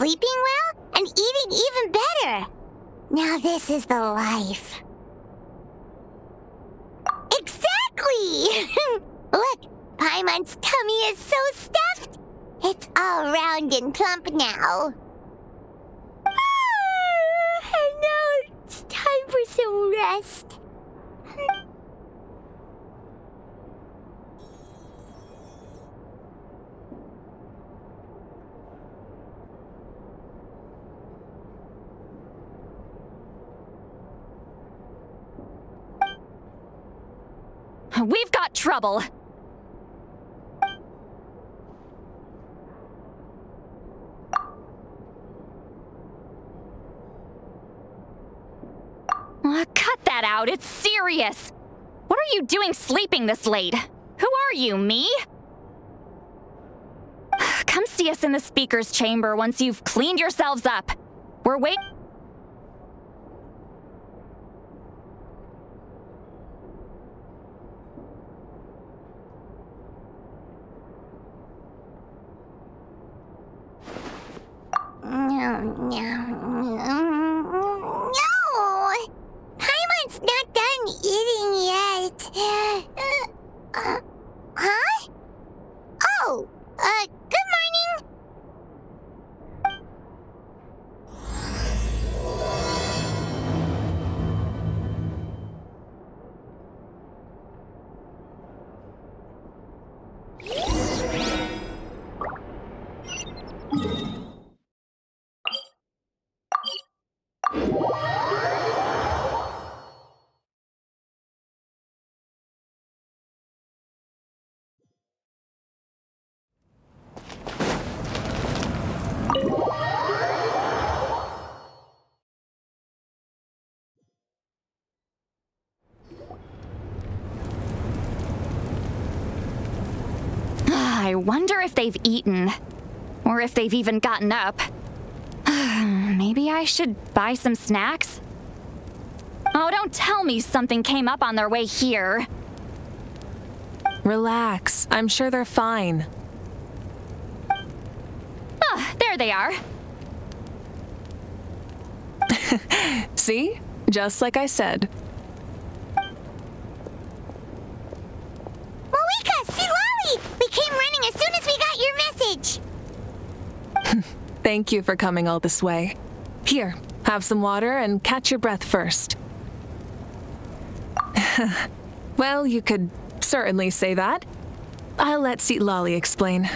sleeping well and eating even better. Now this is the life. Exactly! Look, Paimon's tummy is so stuffed. It's all round and plump now. And now it's time for some rest. We've got trouble. Cut that out, it's serious. What are you doing sleeping this late? Who are you, me? Come see us in the speaker's chamber once you've cleaned yourselves up. We're waiting. No! Paimon's not done eating yet. Huh? Oh, good morning. I wonder if they've eaten. Or if they've even gotten up. Maybe I should buy some snacks? Oh, don't tell me something came up on their way here. Relax. I'm sure they're fine. Ah, there they are. See? Just like I said. Mavuika, see Lolly! We came running as soon as we got your message. Thank you for coming all this way. Here, have some water and catch your breath first. Well, you could certainly say that. I'll let Lolly explain.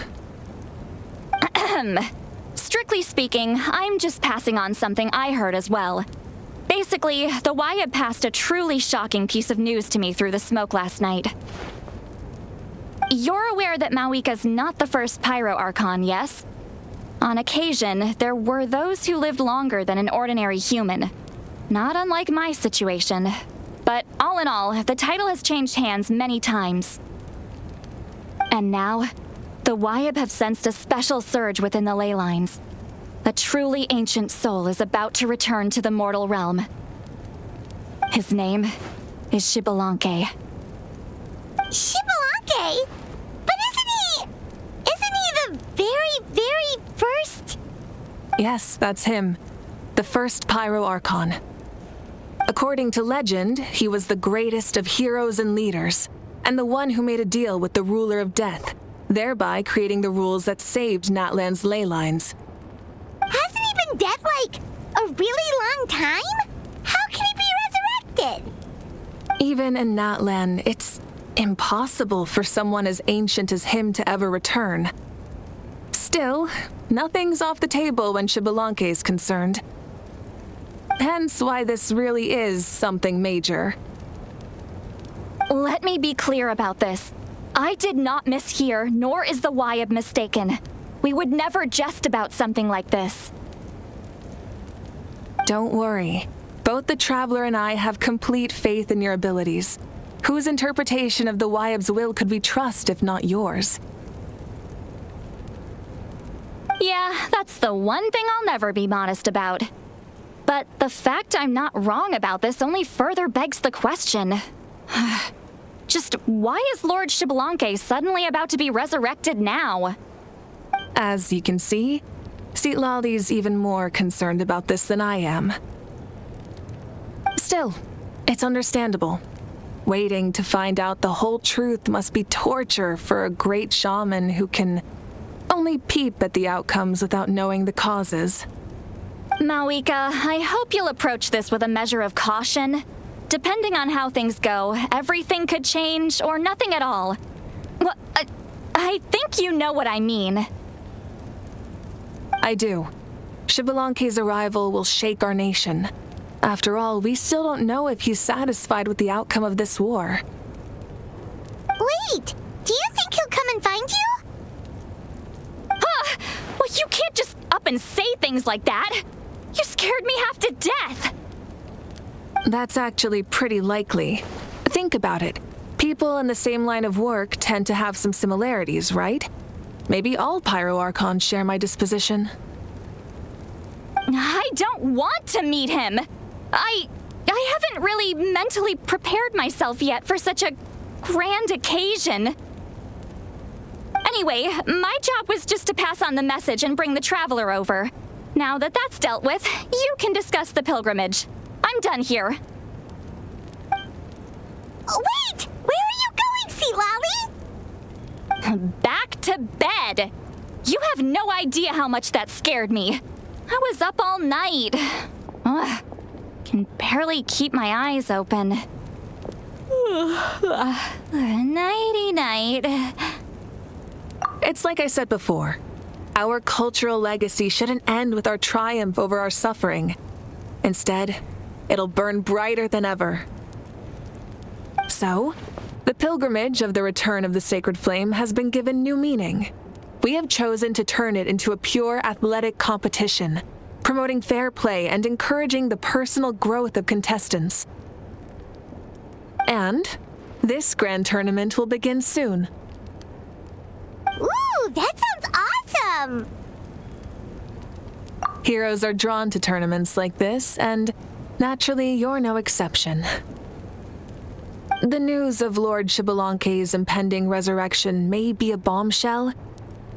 Strictly speaking, I'm just passing on something I heard as well. Basically, the Wyab passed a truly shocking piece of news to me through the smoke last night. You're aware that Mavuika's not the first Pyro Archon, yes? On occasion, there were those who lived longer than an ordinary human. Not unlike my situation. But all in all, the title has changed hands many times. And now, the Wyab have sensed a special surge within the ley lines. A truly ancient soul is about to return to the mortal realm. His name is Xbalanqué. Xbalanqué? But isn't he the very first? Yes, that's him. The first Pyro Archon. According to legend, he was the greatest of heroes and leaders, and the one who made a deal with the ruler of death, thereby creating the rules that saved Natlan's ley lines. Hasn't he been dead like a really long time? How can he be resurrected? Even in Natlan, it's impossible for someone as ancient as him to ever return. Still, nothing's off the table when Xbalanque is concerned. Hence why this really is something major. Let me be clear about this. I did not mishear, nor is the Wyab mistaken. We would never jest about something like this. Don't worry. Both the Traveler and I have complete faith in your abilities. Whose interpretation of the Wyab's will could we trust if not yours? Yeah, that's the one thing I'll never be modest about. But the fact I'm not wrong about this only further begs the question. Just why is Lord Xbalanque suddenly about to be resurrected now? As you can see, Lali's even more concerned about this than I am. Still, it's understandable. Waiting to find out the whole truth must be torture for a great shaman who can only peep at the outcomes without knowing the causes. Mavuika, I hope you'll approach this with a measure of caution. Depending on how things go, everything could change or nothing at all. Well, I think you know what I mean. I do. Xbalanque's arrival will shake our nation. After all, we still don't know if he's satisfied with the outcome of this war. Wait! Do you think he'll come and find you? Well, you can't just up and say things like that. You scared me half to death. That's actually pretty likely. Think about it. People in the same line of work tend to have some similarities, right? Maybe all Pyro Archons share my disposition. I don't want to meet him. I haven't really mentally prepared myself yet for such a grand occasion. Anyway, my job was just to pass on the message and bring the traveler over. Now that that's dealt with, you can discuss the pilgrimage. I'm done here. Wait! Where are you going, Lali? Back to bed. You have no idea how much that scared me. I was up all night. Ugh, can barely keep my eyes open. Nighty-night. It's like I said before. Our cultural legacy shouldn't end with our triumph over our suffering. Instead, it'll burn brighter than ever. So, the pilgrimage of the return of the sacred flame has been given new meaning. We have chosen to turn it into a pure athletic competition, promoting fair play and encouraging the personal growth of contestants. And this grand tournament will begin soon. Ooh, that sounds awesome! Heroes are drawn to tournaments like this, and naturally, you're no exception. The news of Lord Xbalanque's impending resurrection may be a bombshell,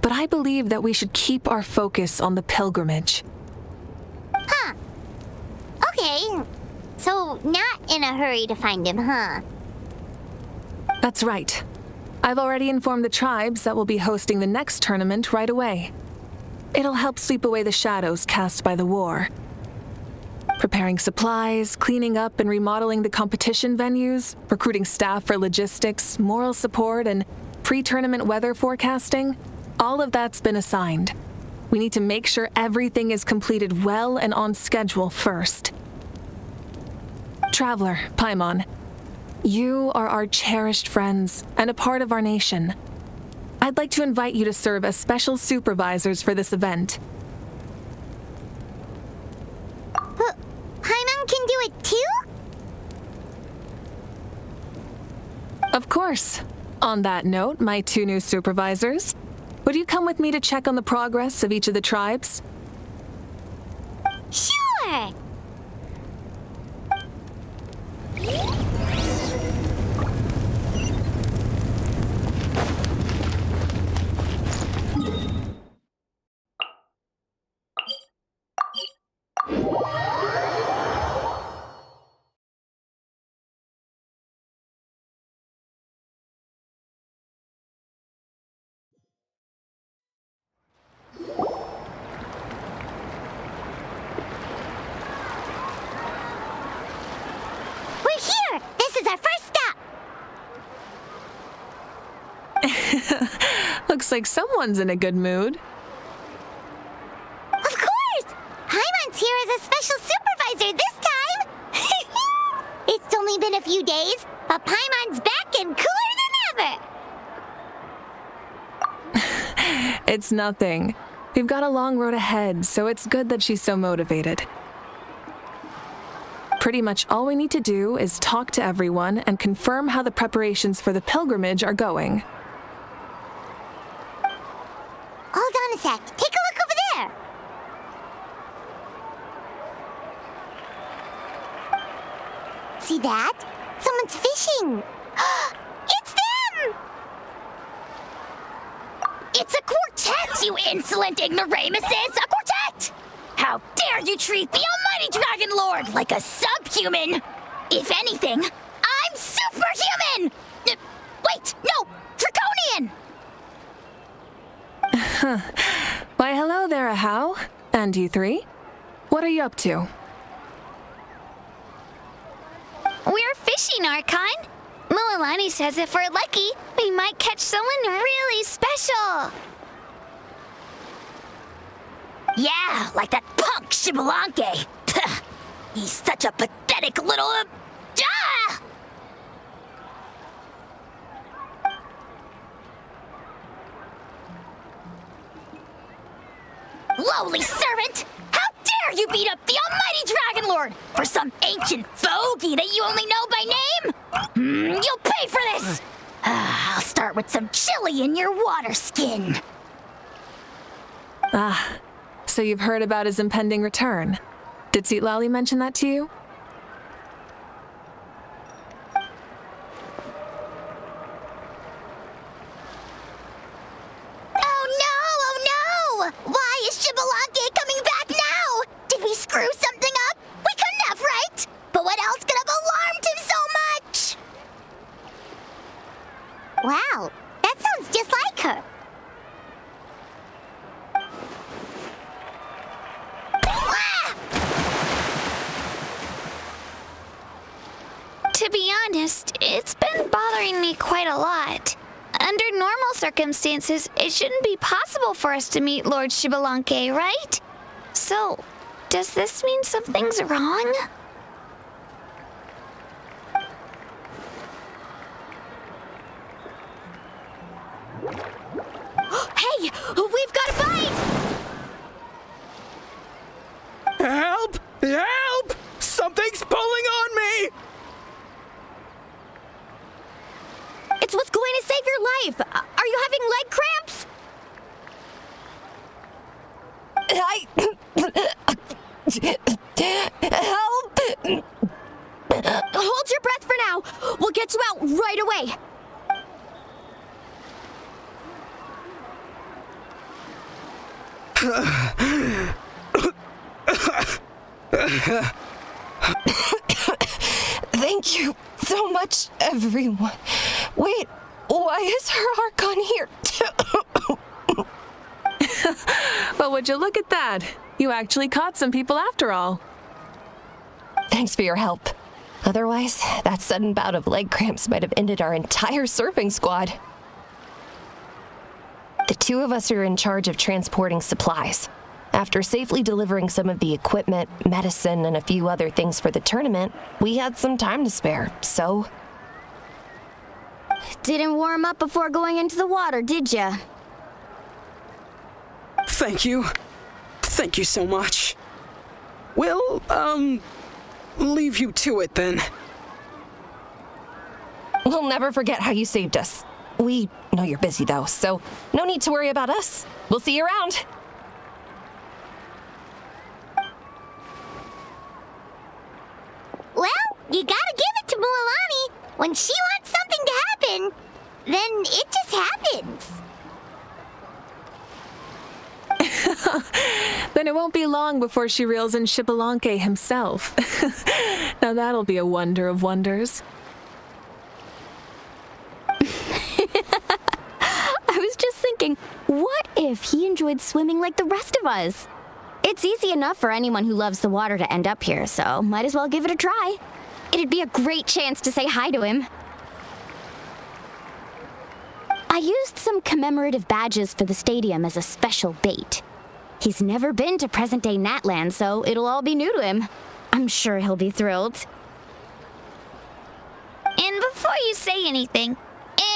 but I believe that we should keep our focus on the pilgrimage. Huh. Okay. So, not in a hurry to find him, huh? That's right. I've already informed the tribes that we'll be hosting the next tournament right away. It'll help sweep away the shadows cast by the war. Preparing supplies, cleaning up and remodeling the competition venues, recruiting staff for logistics, moral support, and pre-tournament weather forecasting, all of that's been assigned. We need to make sure everything is completed well and on schedule first. Traveler, Paimon, you are our cherished friends and a part of our nation. I'd like to invite you to serve as special supervisors for this event. Paimon can do it too? Of course. On that note, my two new supervisors, would you come with me to check on the progress of each of the tribes? Sure! Here! This is our first stop! Looks like someone's in a good mood. Of course! Paimon's here as a special supervisor this time! It's only been a few days, but Paimon's back and cooler than ever! It's nothing. We've got a long road ahead, so it's good that she's so motivated. Pretty much all we need to do is talk to everyone and confirm how the preparations for the pilgrimage are going. Hold on a sec. Take a look over there! See that? Someone's fishing! It's them! It's a quartet, you insolent ignoramuses! A quartet! How dare you treat the almighty Dragon Lord like a subhuman? If anything, I'm superhuman! Wait, no! Draconian! Why, hello there, Ahau. And you three? What are you up to? We're fishing, Archon. Mualani says if we're lucky, we might catch someone really special. Yeah, like that punk Xbalanque. He's such a pathetic little... Lowly servant! How dare you beat up the almighty Dragon Lord for some ancient fogey that you only know by name? You'll pay for this! I'll start with some chili in your water skin. Ah, so you've heard about his impending return. Did Lali mention that to you? Why is Xbalanque coming back now? Did we screw something up? We couldn't have, right? But what else could have alarmed him so much? Wow, that sounds just like her. To be honest, it's been bothering me quite a lot. Under normal circumstances, it shouldn't be possible for us to meet Lord Xbalanque, right? So, does this mean something's wrong? Hey! We've got a bite! Help! Help! Something's pulling on me! It's what's going to save your life! Are you having leg cramps? Help! Hold your breath for now. We'll get you out right away. Thank you so much, everyone. Wait, why is her Archon here? But would you look at that? You actually caught some people after all. Thanks for your help. Otherwise, that sudden bout of leg cramps might have ended our entire surfing squad. The two of us are in charge of transporting supplies. After safely delivering some of the equipment, medicine, and a few other things for the tournament, we had some time to spare, so... Didn't warm up before going into the water, did ya? Thank you. Thank you so much. We'll, leave you to it then. We'll never forget how you saved us. We know you're busy though, so no need to worry about us. We'll see you around. Well, you gotta give it to Mualani. When she wants something to happen, then it just happens. Then it won't be long before she reels in Xbalanque himself. Now that'll be a wonder of wonders. I was just thinking, what if he enjoyed swimming like the rest of us? It's easy enough for anyone who loves the water to end up here, so might as well give it a try. It'd be a great chance to say hi to him. I used some commemorative badges for the stadium as a special bait. He's never been to present-day Natlan, so it'll all be new to him. I'm sure he'll be thrilled. And before you say anything,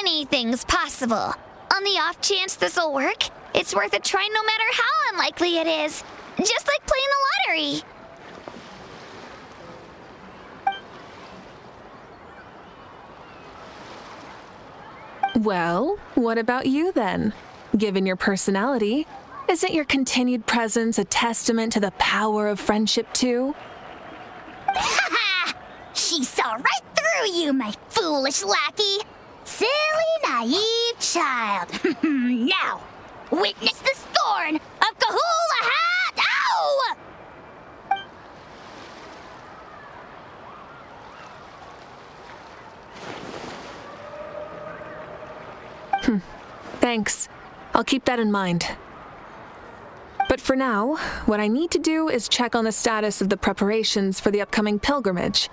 anything's possible. On the off chance this'll work, it's worth a try no matter how unlikely it is. Just like playing the lottery. Well, what about you then? Given your personality, isn't your continued presence a testament to the power of friendship too? Ha! She saw right through you, my foolish lackey. Silly, naive child. Now, witness the scorn of Kahula Hat! Ow! Thanks. I'll keep that in mind. But for now, what I need to do is check on the status of the preparations for the upcoming pilgrimage.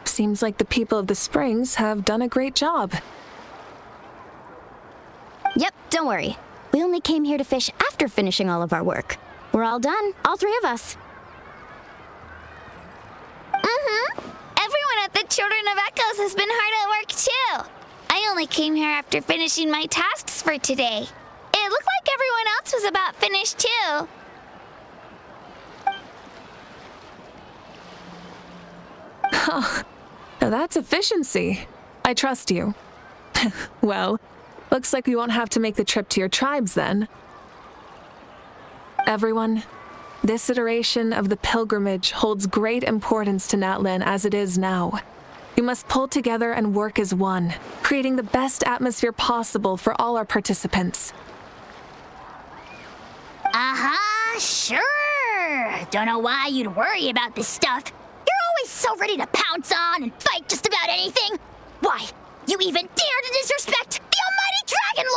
Seems like the people of the Springs have done a great job. Yep, don't worry. We only came here to fish after finishing all of our work. We're all done, all three of us. Everyone at the Children of Echoes has been hard at work too. I only came here after finishing my tasks for today. It looked like everyone else was about finished too. Oh, now that's efficiency. I trust you. Well, looks like we won't have to make the trip to your tribes then. Everyone, this iteration of the pilgrimage holds great importance to Natlan as it is now. We must pull together and work as one, creating the best atmosphere possible for all our participants. Sure. Don't know why you'd worry about this stuff. You're always so ready to pounce on and fight just about anything. Why, you even dare to disrespect the almighty Dragon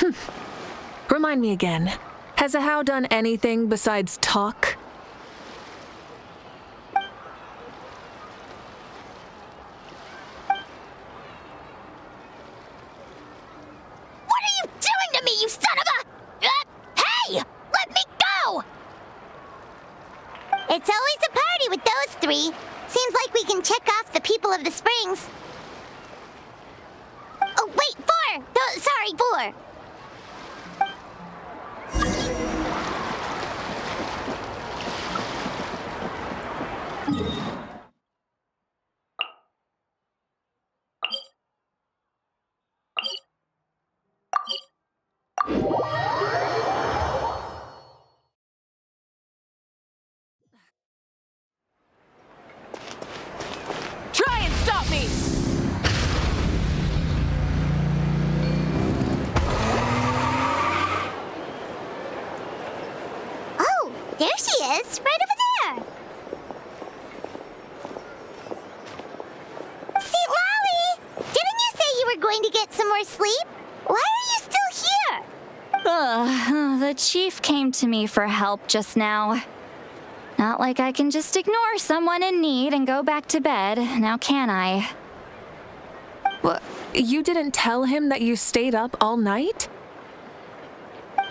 Lord! Remind me again, has Ahau done anything besides talk? What are you doing to me, you son of a... hey! Let me go! It's always a party with those three. Seems like we can check off the people of the Springs. Oh, wait, 4! Sorry, 4. Try and stop me! Oh, there she is, right over there. See, Lolly, didn't you say you were going to get some more sleep? Why are you still here? The chief came to me for help just now. Not like I can just ignore someone in need and go back to bed, now can I? What? You didn't tell him that you stayed up all night?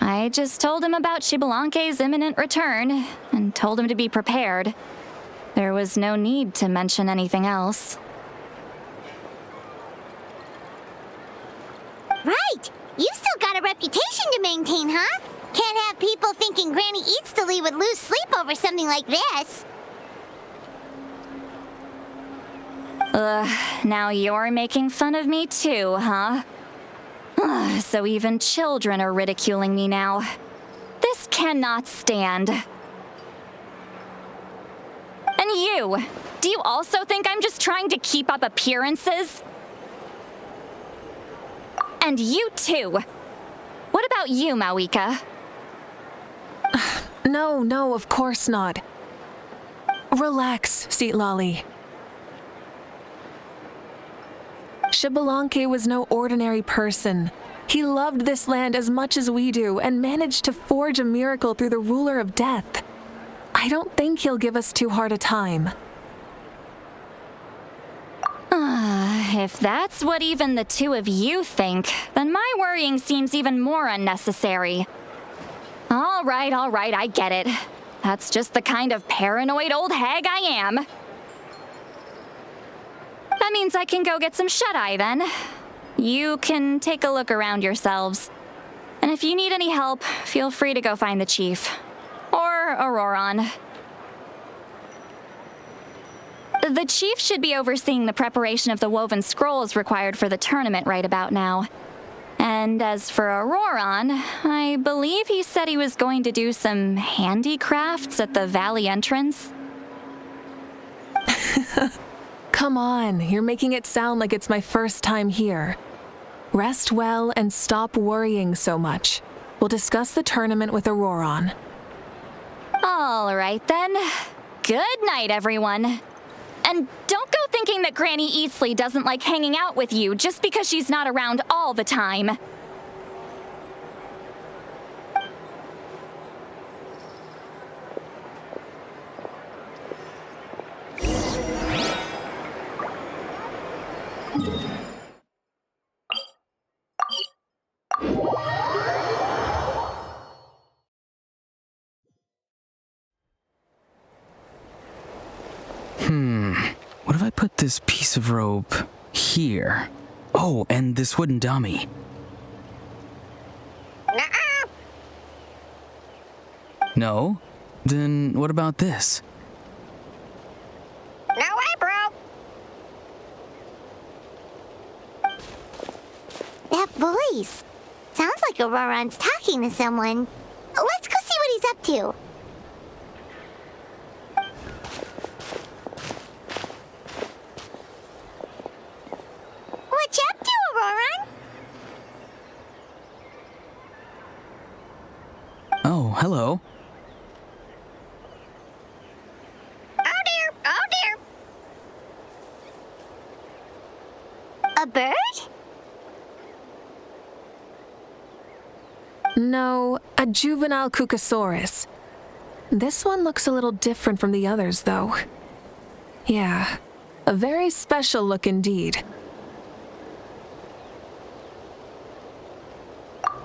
I just told him about Xbalanque's imminent return, and told him to be prepared. There was no need to mention anything else. Right. You still got a reputation to maintain, huh? Can't have people thinking Granny Eatstily would lose sleep over something like this. Now you're making fun of me too, huh? So even children are ridiculing me now. This cannot stand. And you! Do you also think I'm just trying to keep up appearances? And you too! What about you, Mavuika? No, of course not. Relax, Seat Lolly. Xbalanque was no ordinary person. He loved this land as much as we do and managed to forge a miracle through the ruler of death. I don't think he'll give us too hard a time. If that's what even the two of you think, then my worrying seems even more unnecessary. All right, I get it. That's just the kind of paranoid old hag I am. That means I can go get some shut-eye then. You can take a look around yourselves. And if you need any help, feel free to go find the chief. Or Auroron. The chief should be overseeing the preparation of the woven scrolls required for the tournament right about now. And as for Auroron, I believe he said he was going to do some handicrafts at the valley entrance. Come on, you're making it sound like it's my first time here. Rest well and stop worrying so much. We'll discuss the tournament with Auroron. All right then. Good night, everyone. And don't go thinking that Granny Eastleigh doesn't like hanging out with you just because she's not around all the time. What if I put this piece of rope here? Oh, and this wooden dummy. Nuh-uh. No? Then what about this? No way, bro. That voice. Sounds like Auroron's talking to someone. Let's go see what he's up to. What you up to, Auroron? Oh, hello. Oh dear, oh dear. A bird? No, a juvenile Cucosaurus. This one looks a little different from the others, though. Yeah, a very special look indeed.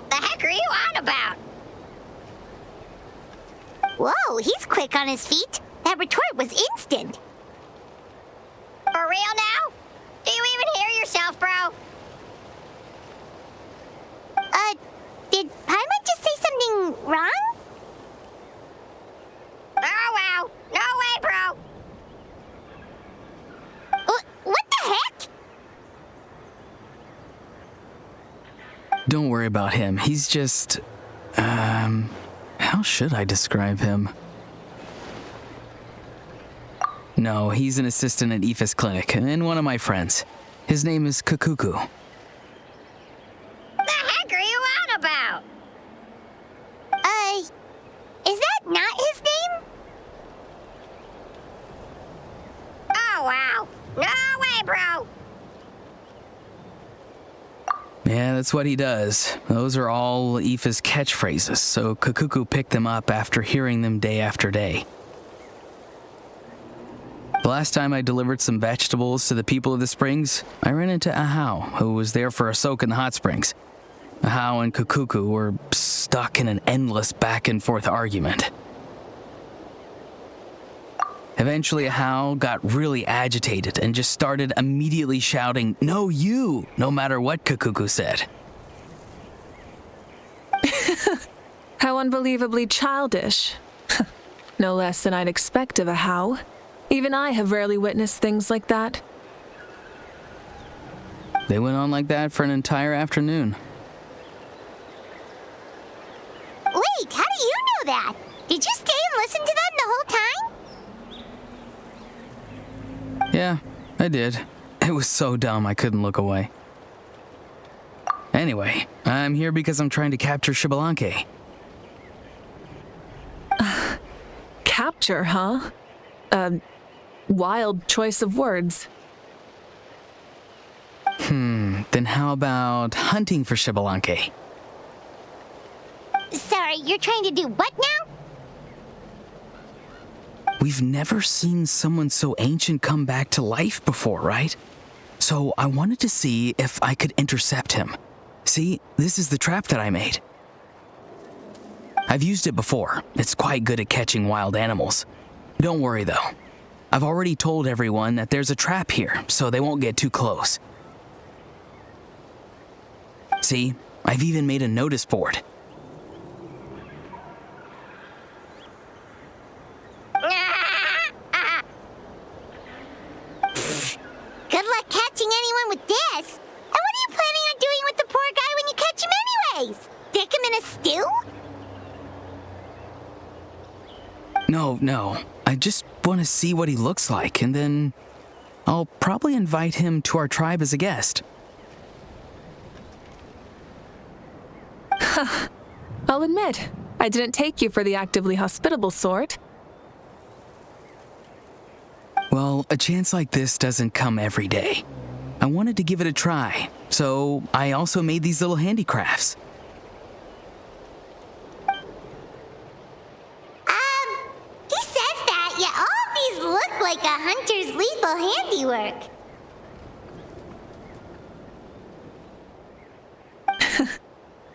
The heck are you on about? Whoa, he's quick on his feet. That retort was instant. For real now? Do you even hear yourself, bro? Did Paimon just say something wrong? Oh, wow. No way, bro. What the heck? Don't worry about him. He's just... how should I describe him? No, he's an assistant at Aoife's clinic, and one of my friends. His name is Kukuku. The heck are you on about? Is that not his name? Oh, wow. No way, bro. Yeah, that's what he does. Those are all Aoife's catchphrases, so Kukuku picked them up after hearing them day after day. The last time I delivered some vegetables to the people of the springs, I ran into Ahau, who was there for a soak in the hot springs. Ahau and Kukuku were stuck in an endless back-and-forth argument. Eventually, Ahau got really agitated and just started immediately shouting, "No, you!" no matter what Kukuku said. How unbelievably childish. No less than I'd expect of Ahau. Even I have rarely witnessed things like that. They went on like that for an entire afternoon. Wait, how do you know that? Did you stay and listen to them the whole time? Yeah, I did. It was so dumb I couldn't look away. Anyway, I'm here because I'm trying to capture Ixbalanqué. Capture, huh? Wild choice of words. Then how about hunting for Ixbalanqué? Sorry, you're trying to do what now? We've never seen someone so ancient come back to life before, right? So I wanted to see if I could intercept him. See, this is the trap that I made. I've used it before. It's quite good at catching wild animals. Don't worry though. I've already told everyone that there's a trap here, so they won't get too close. See, I've even made a notice board. Good luck catching anyone with this. And what are you planning on doing with the poor guy when you catch him anyways? Stick him in a stew? No. I just want to see what he looks like, and then I'll probably invite him to our tribe as a guest. I'll admit, I didn't take you for the actively hospitable sort. Well, a chance like this doesn't come every day. I wanted to give it a try, so I also made these little handicrafts. He says that, yet all of these look like a hunter's lethal handiwork.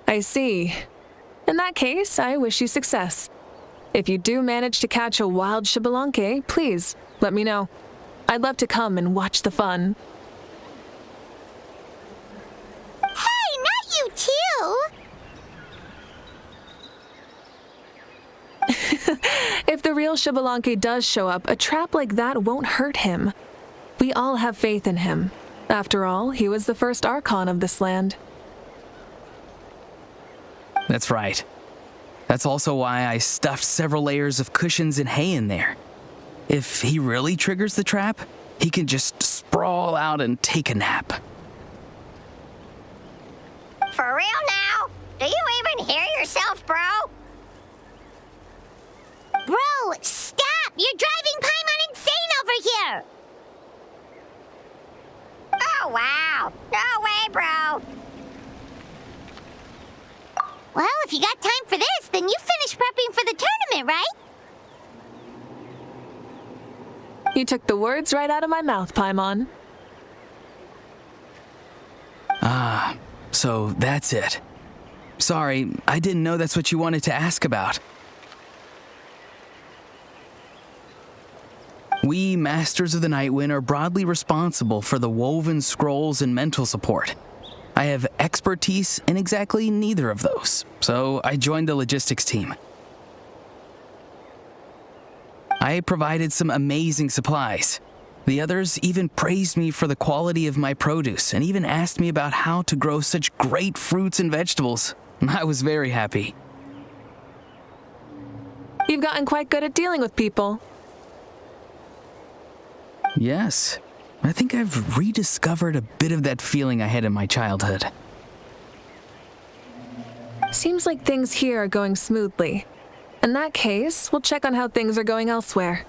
I see. In that case, I wish you success. If you do manage to catch a wild Xbalanque, please let me know. I'd love to come and watch the fun. Hey, not you too! If the real Xbalanque does show up, a trap like that won't hurt him. We all have faith in him. After all, he was the first Archon of this land. That's right. That's also why I stuffed several layers of cushions and hay in there. If he really triggers the trap, he can just sprawl out and take a nap. For real now? Do you even hear yourself, bro? Bro, stop! You're driving Paimon insane over here! Oh, wow. No way, bro. Well, if you got time for this, then you finished prepping for the tournament, right? You took the words right out of my mouth, Paimon. Ah, so that's it. Sorry, I didn't know that's what you wanted to ask about. We, Masters of the Nightwind, are broadly responsible for the woven scrolls and mental support. I have expertise in exactly neither of those, so I joined the logistics team. I provided some amazing supplies. The others even praised me for the quality of my produce and even asked me about how to grow such great fruits and vegetables. I was very happy. You've gotten quite good at dealing with people. Yes. I think I've rediscovered a bit of that feeling I had in my childhood. Seems like things here are going smoothly. In that case, we'll check on how things are going elsewhere.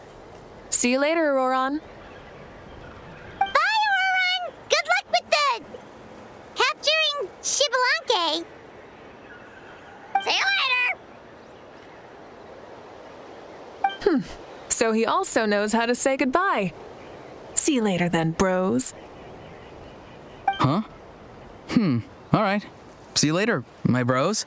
See you later, Auroron. Bye, Auroron! Good luck with the... capturing Xbalanque. See you later! So he also knows how to say goodbye. See you later then, bros. Huh? All right. See you later, my bros.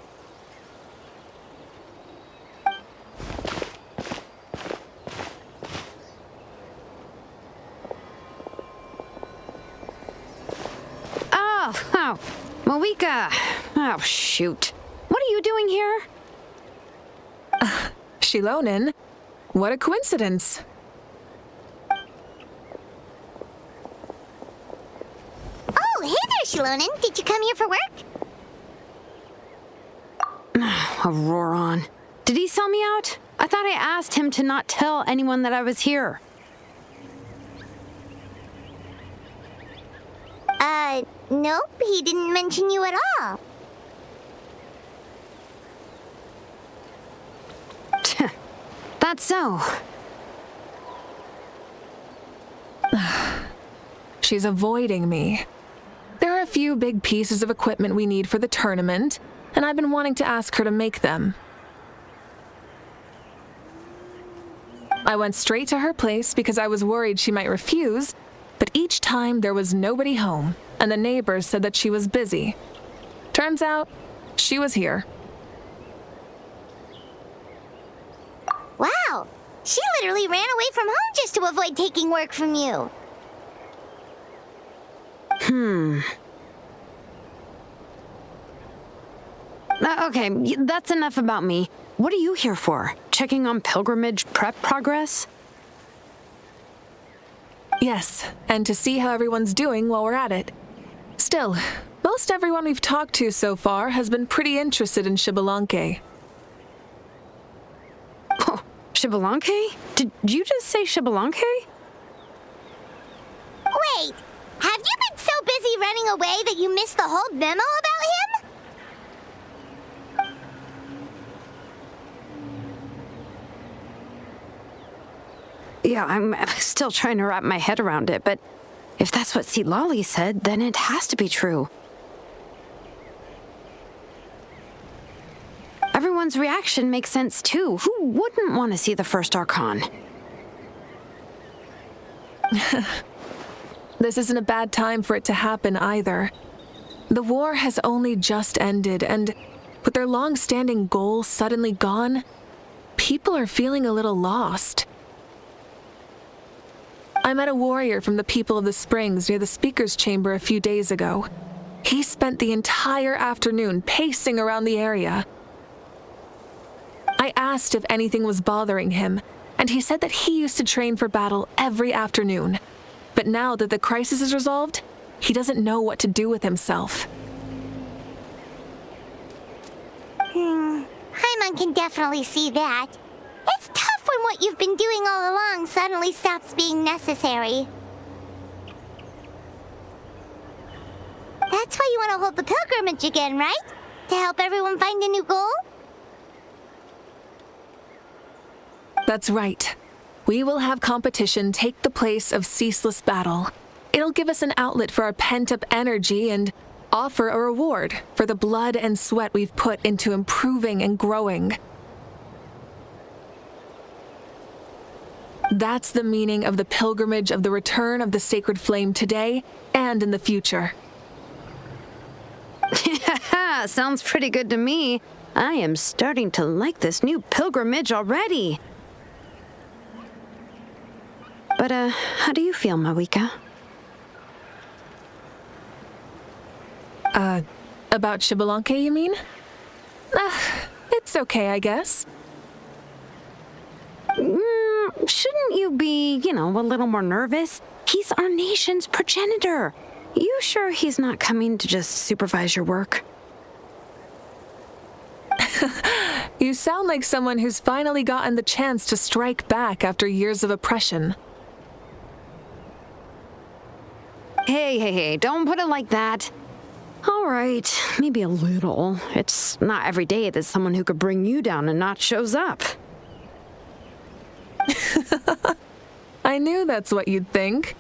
Oh, Mavuika. Oh, shoot. What are you doing here? Shilonen? What a coincidence. Oh, hey there, Shilonen. Did you come here for work? Auroron. Did he sell me out? I thought I asked him to not tell anyone that I was here. Nope, he didn't mention you at all. That's so. She's avoiding me. There are a few big pieces of equipment we need for the tournament, and I've been wanting to ask her to make them. I went straight to her place because I was worried she might refuse, but each time there was nobody home, and the neighbors said that she was busy. Turns out, she was here. Wow, she literally ran away from home just to avoid taking work from you. Okay, that's enough about me. What are you here for? Checking on pilgrimage prep progress? Yes, and to see how everyone's doing while we're at it. Still, most everyone we've talked to so far has been pretty interested in Xbalanque. Oh, Xbalanque? Did you just say Xbalanque? Wait, have you been so busy running away that you missed the whole memo about him? Yeah, I'm still trying to wrap my head around it, but if that's what Lolly said, then it has to be true. Everyone's reaction makes sense too. Who wouldn't want to see the first Archon? This isn't a bad time for it to happen either. The war has only just ended, and with their long-standing goal suddenly gone, people are feeling a little lost. I met a warrior from the people of the Springs near the speaker's chamber a few days ago. He spent the entire afternoon pacing around the area. I asked if anything was bothering him, and he said that he used to train for battle every afternoon. But now that the crisis is resolved, he doesn't know what to do with himself. Paimon can definitely see that. It's tough when what you've been doing all along suddenly stops being necessary. That's why you want to hold the pilgrimage again, right? To help everyone find a new goal? That's right. We will have competition take the place of ceaseless battle. It'll give us an outlet for our pent-up energy and offer a reward for the blood and sweat we've put into improving and growing. That's the meaning of the pilgrimage of the return of the sacred flame today and in the future. Sounds pretty good to me. I am starting to like this new pilgrimage already. But, how do you feel, Mavuika? About Ixbalanqué, you mean? It's okay, I guess. Shouldn't you be, a little more nervous? He's our nation's progenitor. You sure he's not coming to just supervise your work? You sound like someone who's finally gotten the chance to strike back after years of oppression. Hey, don't put it like that. All right, maybe a little. It's not every day that someone who could bring you down a notch shows up. I knew that's what you'd think.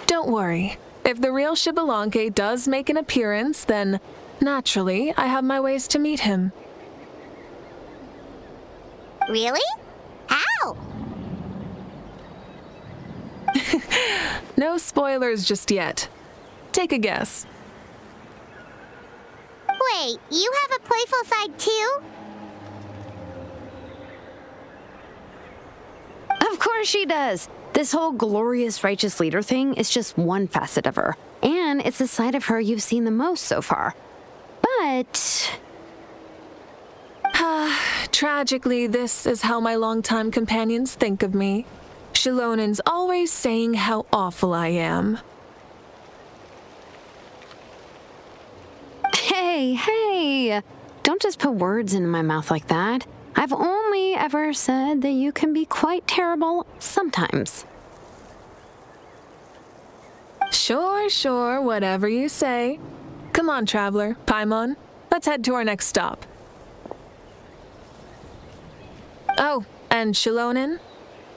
Don't worry. If the real Ixbalanqué does make an appearance, then naturally I have my ways to meet him. Really? How? No spoilers just yet. Take a guess. Wait, you have a playful side too? Of course she does. This whole glorious righteous leader thing is just one facet of her. And it's the side of her you've seen the most so far. But... Tragically, this is how my longtime companions think of me. Shilonen's always saying how awful I am. Hey, don't just put words in my mouth like that. I've only ever said that you can be quite terrible sometimes. Sure, whatever you say. Come on, traveler, Paimon. Let's head to our next stop. Oh, and Shilonen,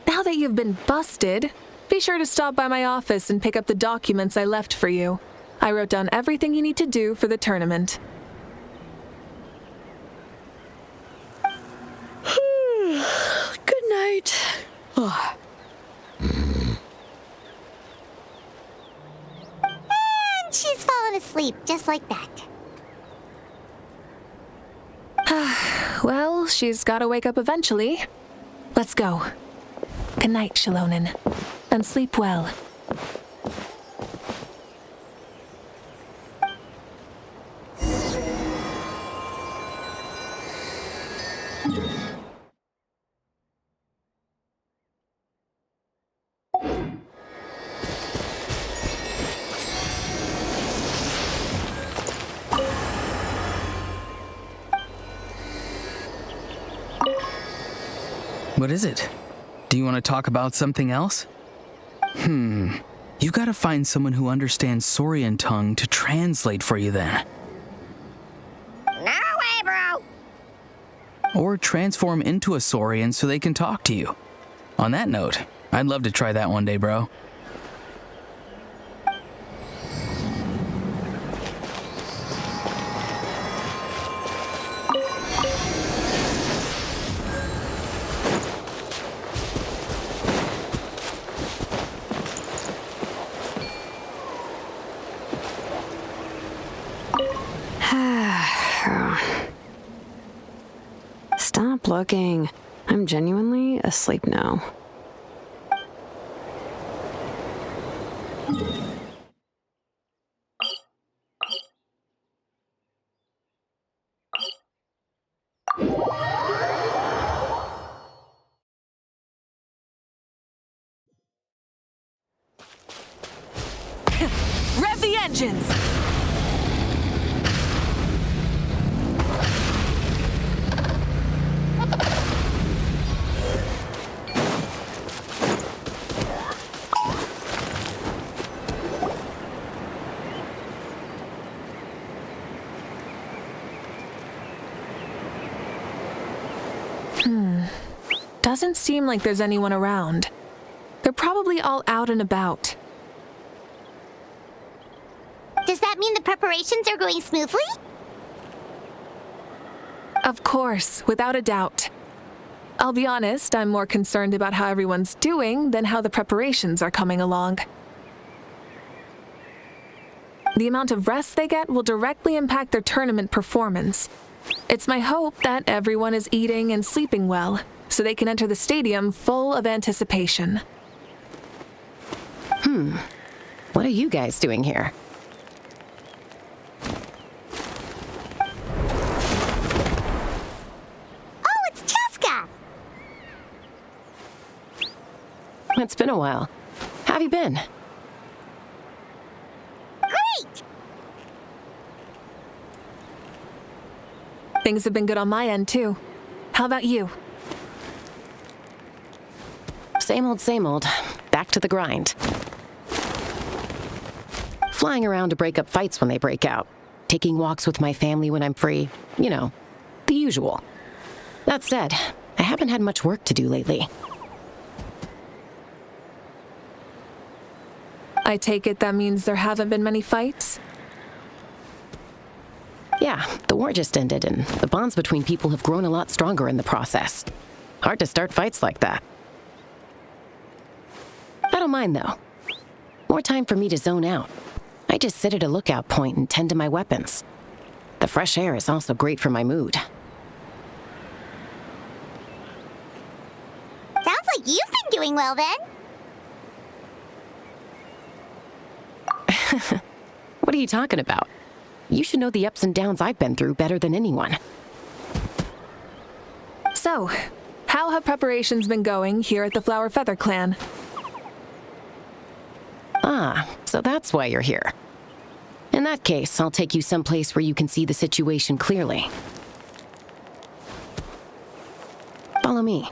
now that you've been busted, be sure to stop by my office and pick up the documents I left for you. I wrote down everything you need to do for the tournament. Good night. And she's fallen asleep just like that. Well, she's gotta wake up eventually. Let's go. Good night, Shilonen. And sleep well. What is it? Do you want to talk about something else? You gotta find someone who understands Saurian tongue to translate for you then. No way, bro! Or transform into a Saurian so they can talk to you. On that note, I'd love to try that one day, bro. Stop looking. I'm genuinely asleep now. Rev the engines! Doesn't seem like there's anyone around. They're probably all out and about. Does that mean the preparations are going smoothly? Of course, without a doubt. I'll be honest, I'm more concerned about how everyone's doing than how the preparations are coming along. The amount of rest they get will directly impact their tournament performance. It's my hope that everyone is eating and sleeping well, so they can enter the stadium full of anticipation. What are you guys doing here? Oh, it's Cheska! It's been a while. How have you been? Great! Things have been good on my end, too. How about you? Same old, back to the grind. Flying around to break up fights when they break out. Taking walks with my family when I'm free. You know, the usual. That said, I haven't had much work to do lately. I take it that means there haven't been many fights? Yeah, the war just ended, and the bonds between people have grown a lot stronger in the process. Hard to start fights like that. I don't mind, though. More time for me to zone out. I just sit at a lookout point and tend to my weapons. The fresh air is also great for my mood. Sounds like you've been doing well, then. What are you talking about? You should know the ups and downs I've been through better than anyone. So, how have preparations been going here at the Flower Feather Clan? Ah, so that's why you're here. In that case, I'll take you someplace where you can see the situation clearly. Follow me.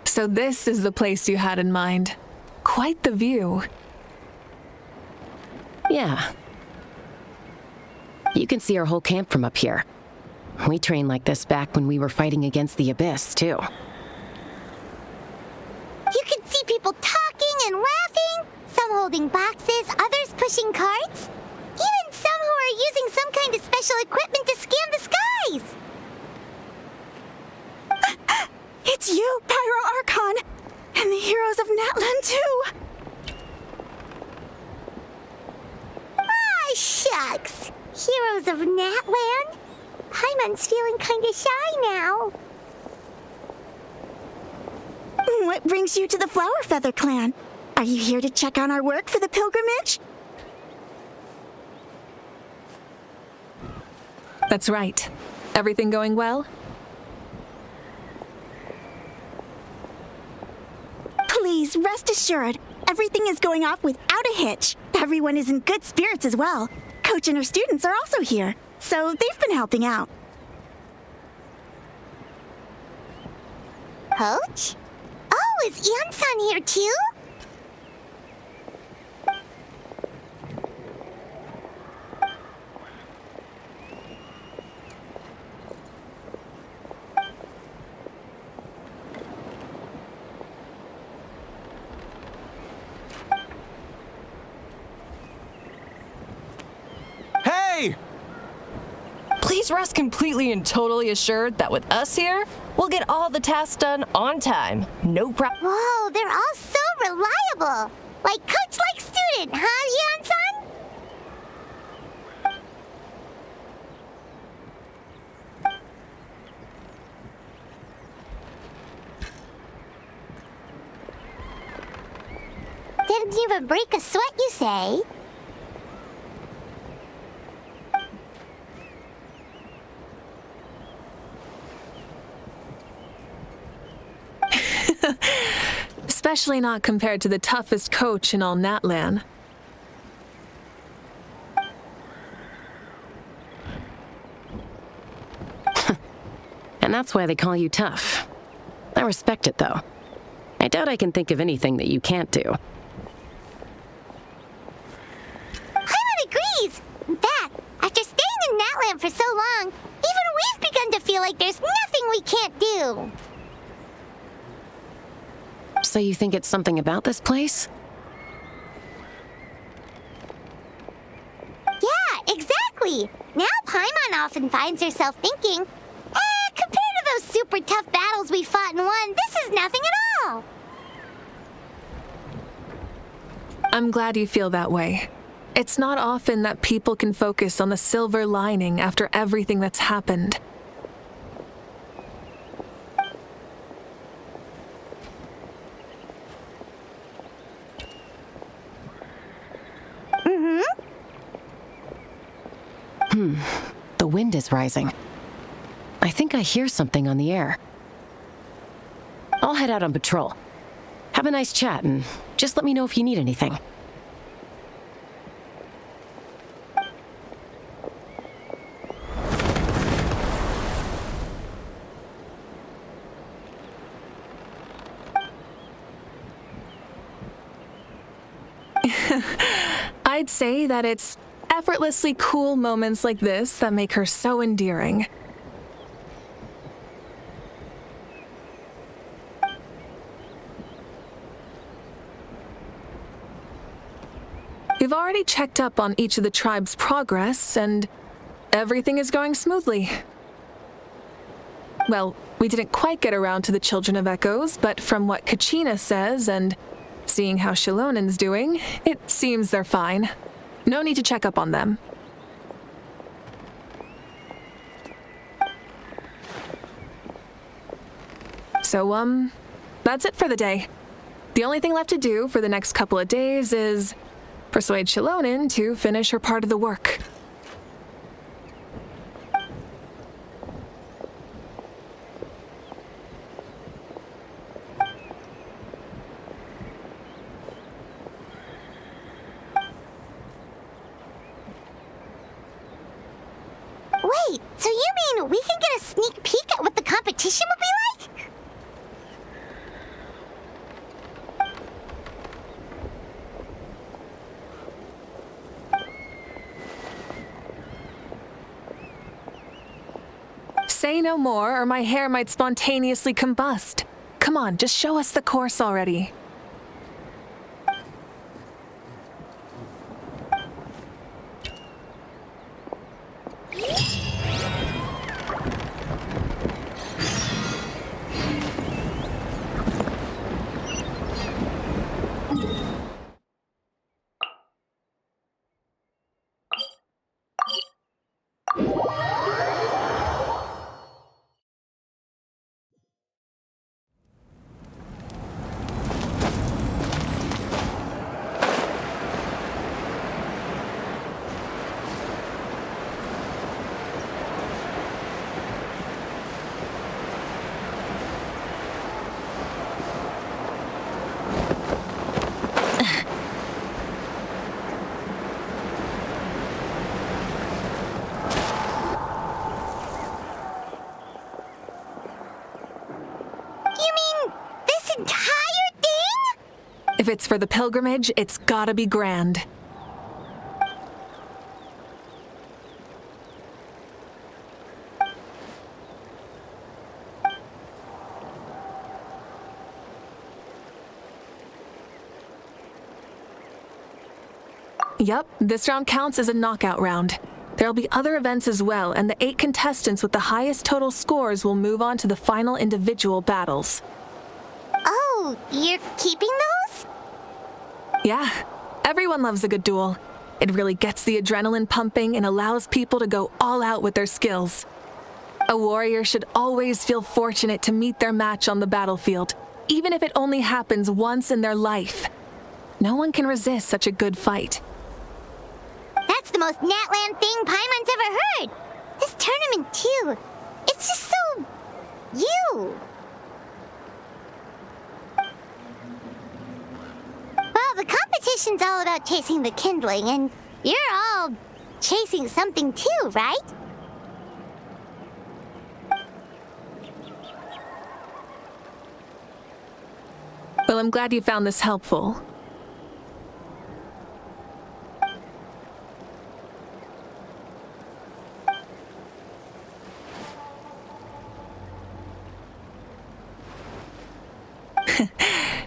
So this is the place you had in mind. Quite the view. Yeah. You can see our whole camp from up here. We trained like this back when we were fighting against the Abyss, too. You can see people talking and laughing, some holding boxes, others pushing carts. Even some who are using some kind of special equipment to scan the skies. It's you, Pyro Archon, and the heroes of Natlan, too. Ah, shucks. Heroes of Natlan? Paimon's feeling kinda shy now. What brings you to the Flower Feather Clan? Are you here to check on our work for the pilgrimage? That's right. Everything going well? Please rest assured, everything is going off without a hitch. Everyone is in good spirits as well. Coach and her students are also here, so they've been helping out. Coach? Oh, is Ian-san here too? Hey! Please rest completely and totally assured that with us here, we'll get all the tasks done on time. No problem. Whoa, they're all so reliable. Like coach like student, huh, Ian-san? Didn't even break a sweat, you say? Especially not compared to the toughest coach in all Natlan. And that's why they call you tough. I respect it, though. I doubt I can think of anything that you can't do. Paimon agrees! In fact, after staying in Natlan for so long, even we've begun to feel like there's nothing we can't do. So you think it's something about this place? Yeah, exactly! Now Paimon often finds herself thinking, compared to those super tough battles we fought and won, this is nothing at all! I'm glad you feel that way. It's not often that people can focus on the silver lining after everything that's happened. The wind is rising. I think I hear something on the air. I'll head out on patrol. Have a nice chat and just let me know if you need anything. I'd say that it's effortlessly cool moments like this that make her so endearing. We've already checked up on each of the tribe's progress, and everything is going smoothly. Well, we didn't quite get around to the Children of Echoes, but from what Kachina says and seeing how Shilonen's doing, it seems they're fine. No need to check up on them. So, that's it for the day. The only thing left to do for the next couple of days is persuade Shilonen to finish her part of the work. Wait, so you mean we can get a sneak peek at what the competition will be like? Say no more, or my hair might spontaneously combust. Come on, just show us the course already. If it's for the pilgrimage, it's gotta be grand. Yep, this round counts as a knockout round. There'll be other events as well, and the 8 contestants with the highest total scores will move on to the final individual battles. Oh, you're keeping those? Yeah, everyone loves a good duel. It really gets the adrenaline pumping and allows people to go all out with their skills. A warrior should always feel fortunate to meet their match on the battlefield, even if it only happens once in their life. No one can resist such a good fight. That's the most Natlan thing Paimon's ever heard. This tournament, too. It's just so... you. Well, the competition's all about chasing the kindling, and you're all chasing something too, right? Well, I'm glad you found this helpful.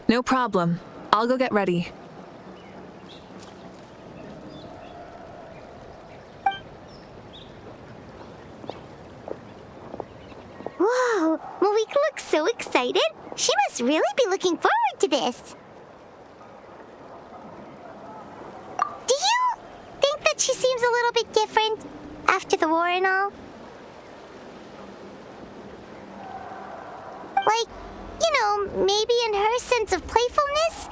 No problem. I'll go get ready. Whoa, Mavuika looks so excited. She must really be looking forward to this. Do you think that she seems a little bit different after the war and all? Like, you know, maybe in her sense of playfulness?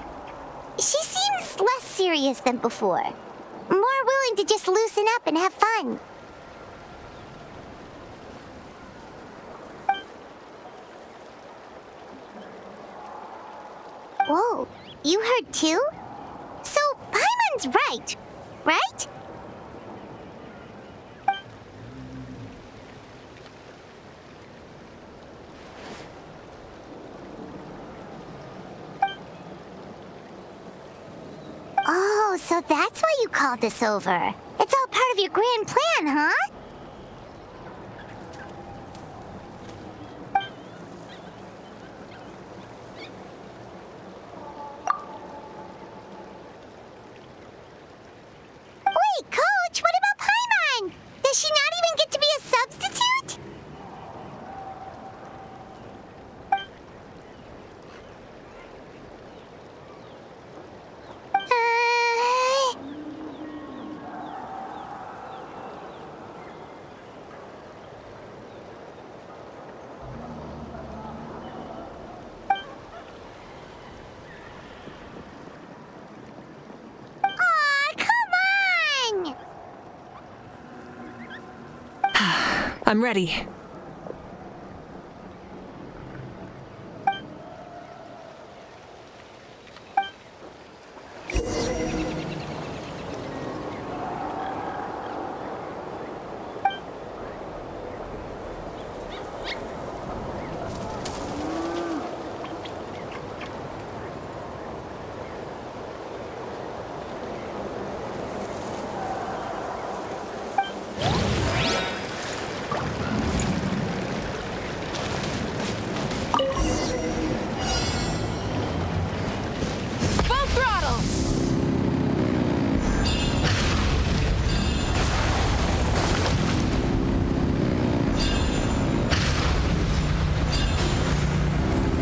She seems less serious than before. More willing to just loosen up and have fun. Whoa, you heard too? So, Paimon's right, right? Oh, so that's why you called this over. It's all part of your grand plan, huh? Wait, Coach, what about Paimon? Does she not even get to be a substitute? I'm ready.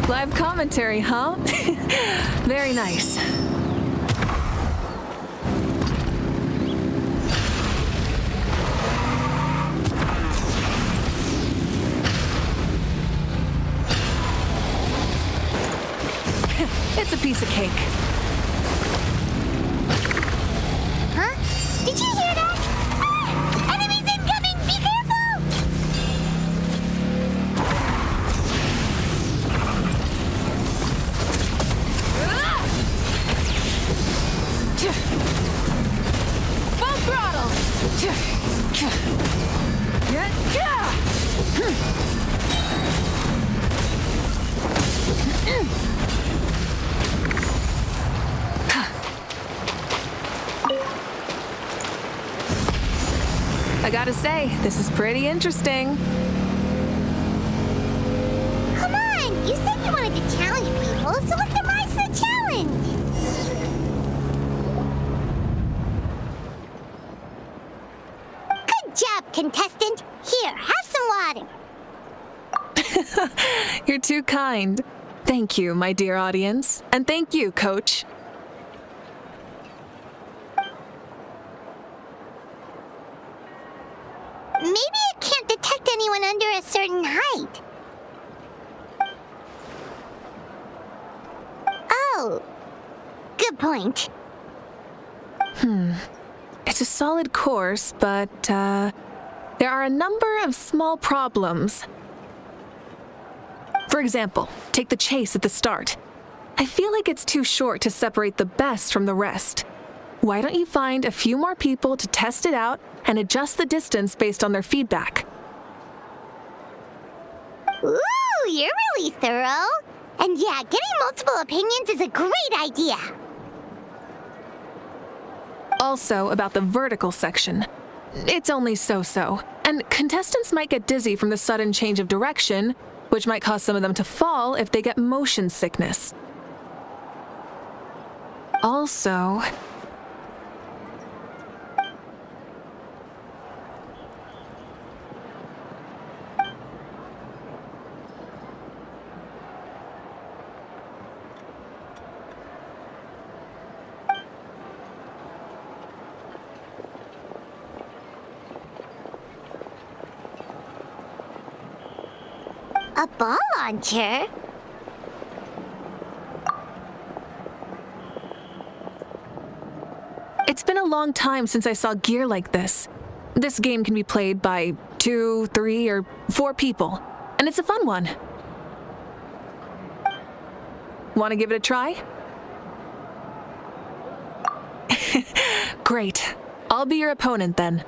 Live commentary, huh? Very nice. It's a piece of cake. Huh? Did you hear that? Ah! Enemies incoming! Be careful! Full throttle! I gotta say, this is pretty interesting. Come on, you said you wanted to challenge people, so look to rise to the challenge. Good job, contestant. Here, have some water. You're too kind. Thank you, my dear audience. And thank you, Coach. Maybe it can't detect anyone under a certain height. Oh, good point. It's a solid course, but, there are a number of small problems. For example, take the chase at the start. I feel like it's too short to separate the best from the rest. Why don't you find a few more people to test it out and adjust the distance based on their feedback? Ooh, you're really thorough. And yeah, getting multiple opinions is a great idea. Also, about the vertical section. It's only so-so, and contestants might get dizzy from the sudden change of direction, which might cause some of them to fall if they get motion sickness. Also... A ball launcher? It's been a long time since I saw gear like this. This game can be played by 2, 3, or 4 people, and it's a fun one. Want to give it a try? Great. I'll be your opponent then.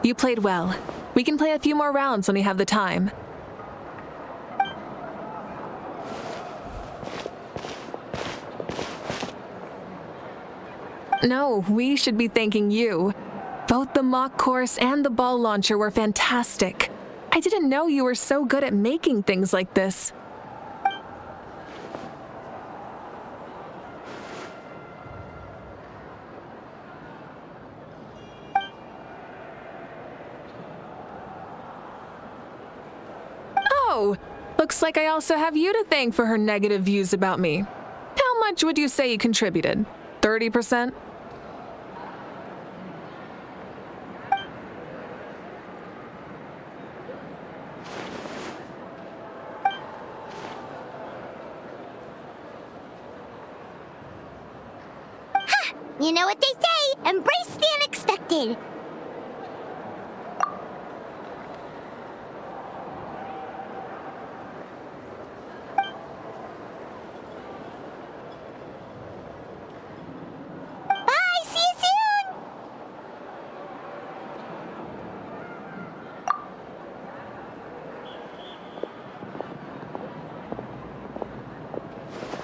You played well. We can play a few more rounds when we have the time. No, we should be thanking you. Both the mock course and the ball launcher were fantastic. I didn't know you were so good at making things like this. Oh, looks like I also have you to thank for her negative views about me. How much would you say you contributed? 30%? You know what they say, embrace the unexpected. Bye, see you soon!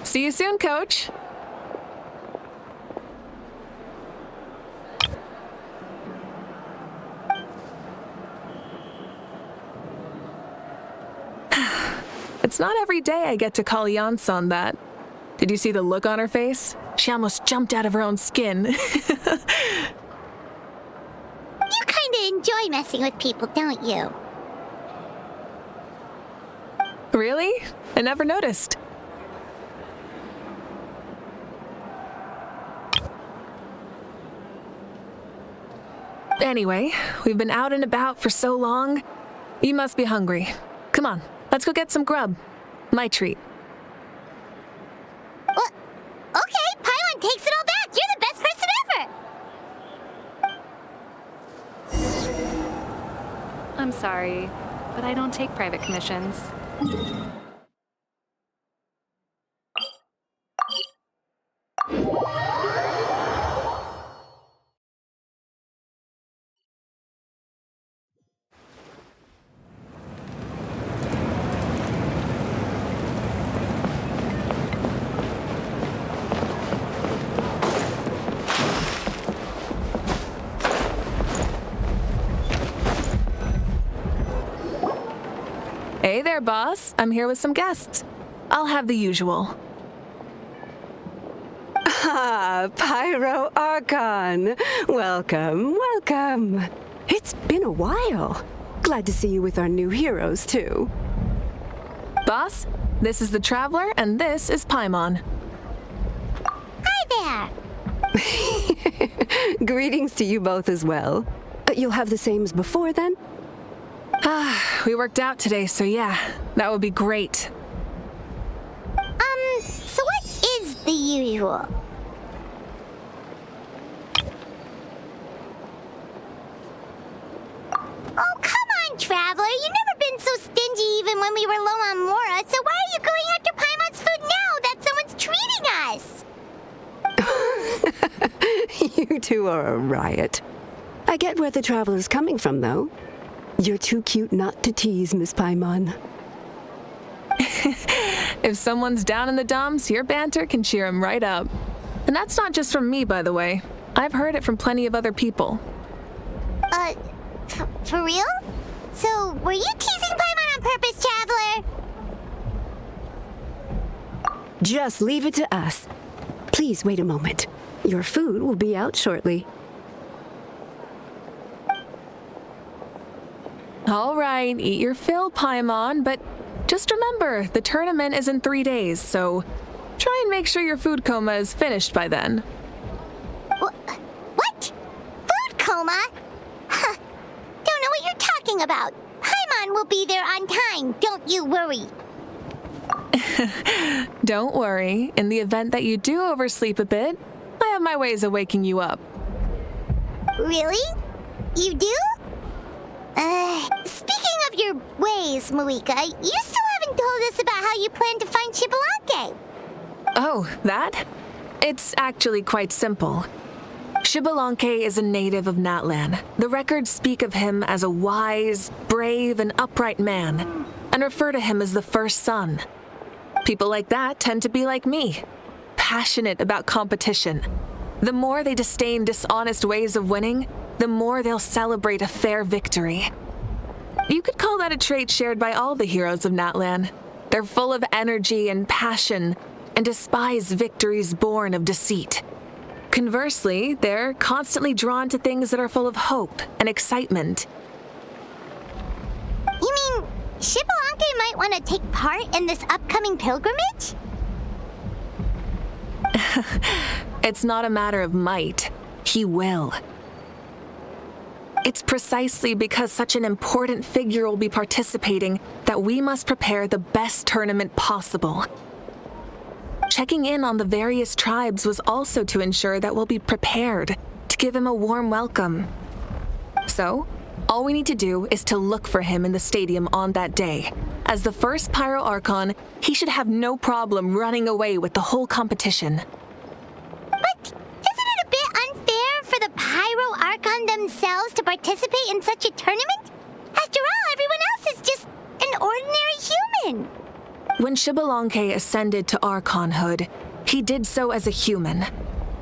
See you soon, Coach. It's not every day I get to call Yansan that. Did you see the look on her face? She almost jumped out of her own skin. You kinda enjoy messing with people, don't you? Really? I never noticed. Anyway, we've been out and about for so long. You must be hungry. Come on, let's go get some grub. My treat. Well, okay, Paimon takes it all back. You're the best person ever. I'm sorry, but I don't take private commissions. Hey there, boss. I'm here with some guests. I'll have the usual. Ah, Pyro Archon. Welcome, welcome. It's been a while. Glad to see you with our new heroes, too. Boss, this is the Traveler, and this is Paimon. Hi there. Greetings to you both as well. You'll have the same as before, then? We worked out today, so yeah, that would be great. So what is the usual? Oh, come on, Traveler. You've never been so stingy even when we were low on Mora, so why are you going after Paimon's food now that someone's treating us? You two are a riot. I get where the Traveler's coming from, though. You're too cute not to tease, Miss Paimon. If someone's down in the dumps, your banter can cheer him right up. And that's not just from me, by the way. I've heard it from plenty of other people. For real? So, were you teasing Paimon on purpose, Traveler? Just leave it to us. Please wait a moment. Your food will be out shortly. All right, eat your fill, Paimon, but just remember, the tournament is in 3 days, so try and make sure your food coma is finished by then. What? Food coma? Huh. Don't know what you're talking about. Paimon will be there on time, don't you worry. Don't worry, in the event that you do oversleep a bit, I have my ways of waking you up. Really? You do? Speaking of your ways, Mavuika, you still haven't told us about how you plan to find Xbalanque. Oh, that? It's actually quite simple. Xbalanque is a native of Natlan. The records speak of him as a wise, brave, and upright man, and refer to him as the first son. People like that tend to be like me, passionate about competition. The more they disdain dishonest ways of winning, the more they'll celebrate a fair victory. You could call that a trait shared by all the heroes of Natlan. They're full of energy and passion, and despise victories born of deceit. Conversely, they're constantly drawn to things that are full of hope and excitement. You mean Xbalanque might want to take part in this upcoming pilgrimage? It's not a matter of might. He will. It's precisely because such an important figure will be participating that we must prepare the best tournament possible. Checking in on the various tribes was also to ensure that we'll be prepared to give him a warm welcome. So, all we need to do is to look for him in the stadium on that day. As the first Pyro Archon, he should have no problem running away with the whole competition. But isn't it a bit unfair for the Pyro Archon themselves to participate in such a tournament? After all, everyone else is just an ordinary human. When Xbalanque ascended to Archonhood, he did so as a human.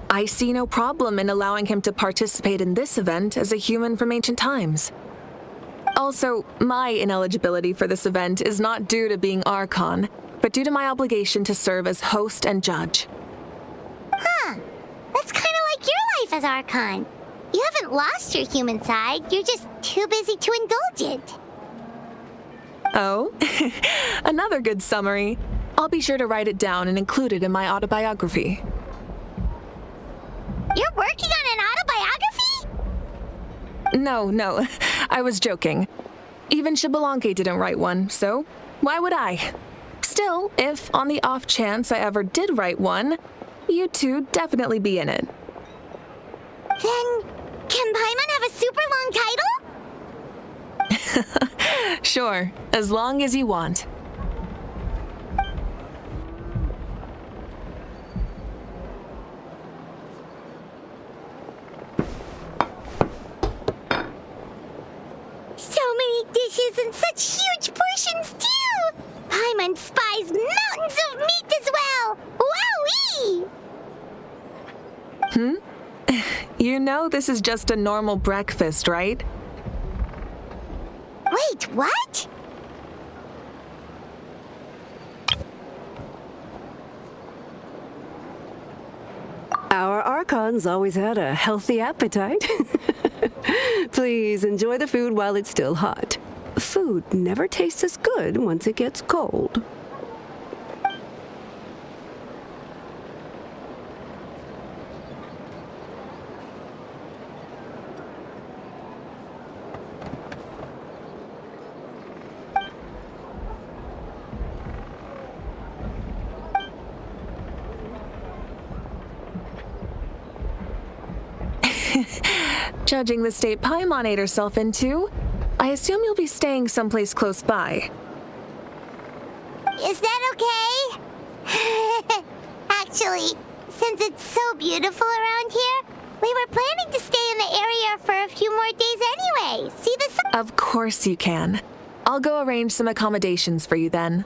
I see no problem in allowing him to participate in this event as a human from ancient times. Also, my ineligibility for this event is not due to being Archon, but due to my obligation to serve as host and judge. Huh. That's kind of like your life as Archon. You haven't lost your human side, you're just too busy to indulge it. Oh, another good summary. I'll be sure to write it down and include it in my autobiography. You're working on an autobiography? No, I was joking. Even Xbalanque didn't write one, so why would I? Still, if on the off chance I ever did write one, you two definitely be in it. Then, can Paimon have a super long title? Sure, as long as you want. So many dishes and such huge portions, too! Paimon spies mountains of meat as well! Wowee! You know this is just a normal breakfast, right? Wait, what? Our Archons always had a healthy appetite. Please enjoy the food while it's still hot. Food never tastes as good once it gets cold. Judging the state Paimon ate herself into, I assume you'll be staying someplace close by. Is that okay? Actually, since it's so beautiful around here, we were planning to stay in the area for a few more days anyway. See the sun? Of course you can. I'll go arrange some accommodations for you then.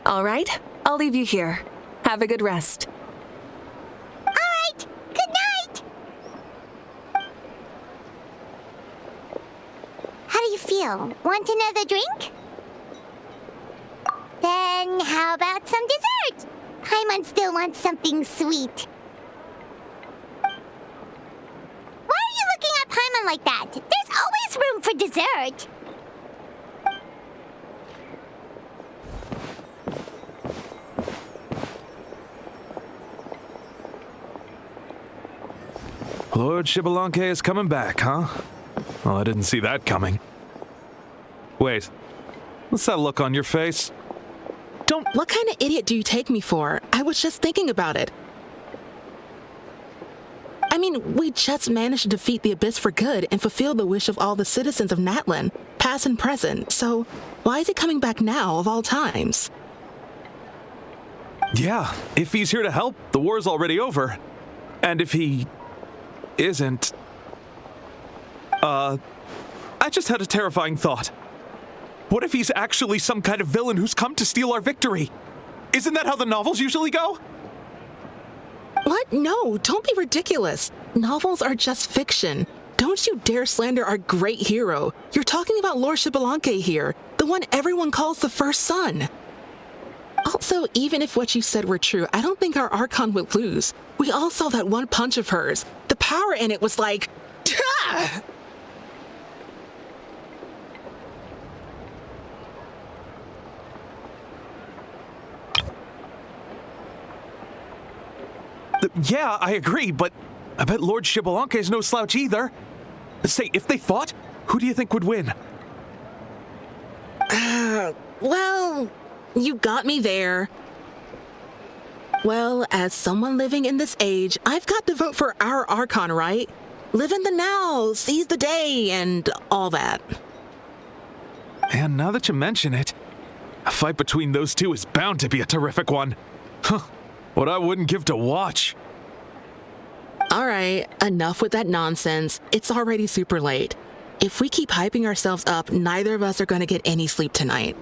All right, I'll leave you here. Have a good rest. All right, good night! How do you feel? Want another drink? Then how about some dessert? Paimon still wants something sweet. Why are you looking at Paimon like that? There's always room for dessert. Lord Xbalanque is coming back, huh? Well, I didn't see that coming. Wait, what's that look on your face? What kind of idiot do you take me for? I was just thinking about it. I mean, we just managed to defeat the Abyss for good and fulfill the wish of all the citizens of Natlan, past and present, so why is he coming back now of all times? Yeah, if he's here to help, the war's already over. And if he isn't... I just had a terrifying thought. What if he's actually some kind of villain who's come to steal our victory? Isn't that how the novels usually go? What? No, don't be ridiculous. Novels are just fiction. Don't you dare slander our great hero. You're talking about Lord Xbalanque here, the one everyone calls the first son. Also, even if what you said were true, I don't think our Archon would lose. We all saw that one punch of hers. The power in it was like... Ah! Yeah, I agree, but I bet Lord Xbalanqué is no slouch either. Say, if they fought, who do you think would win? Well, you got me there. Well, as someone living in this age, I've got to vote for our Archon, right? Live in the now, seize the day, and all that. And now that you mention it, a fight between those two is bound to be a terrific one. Huh, what I wouldn't give to watch. All right, enough with that nonsense. It's already super late. If we keep hyping ourselves up, neither of us are going to get any sleep tonight.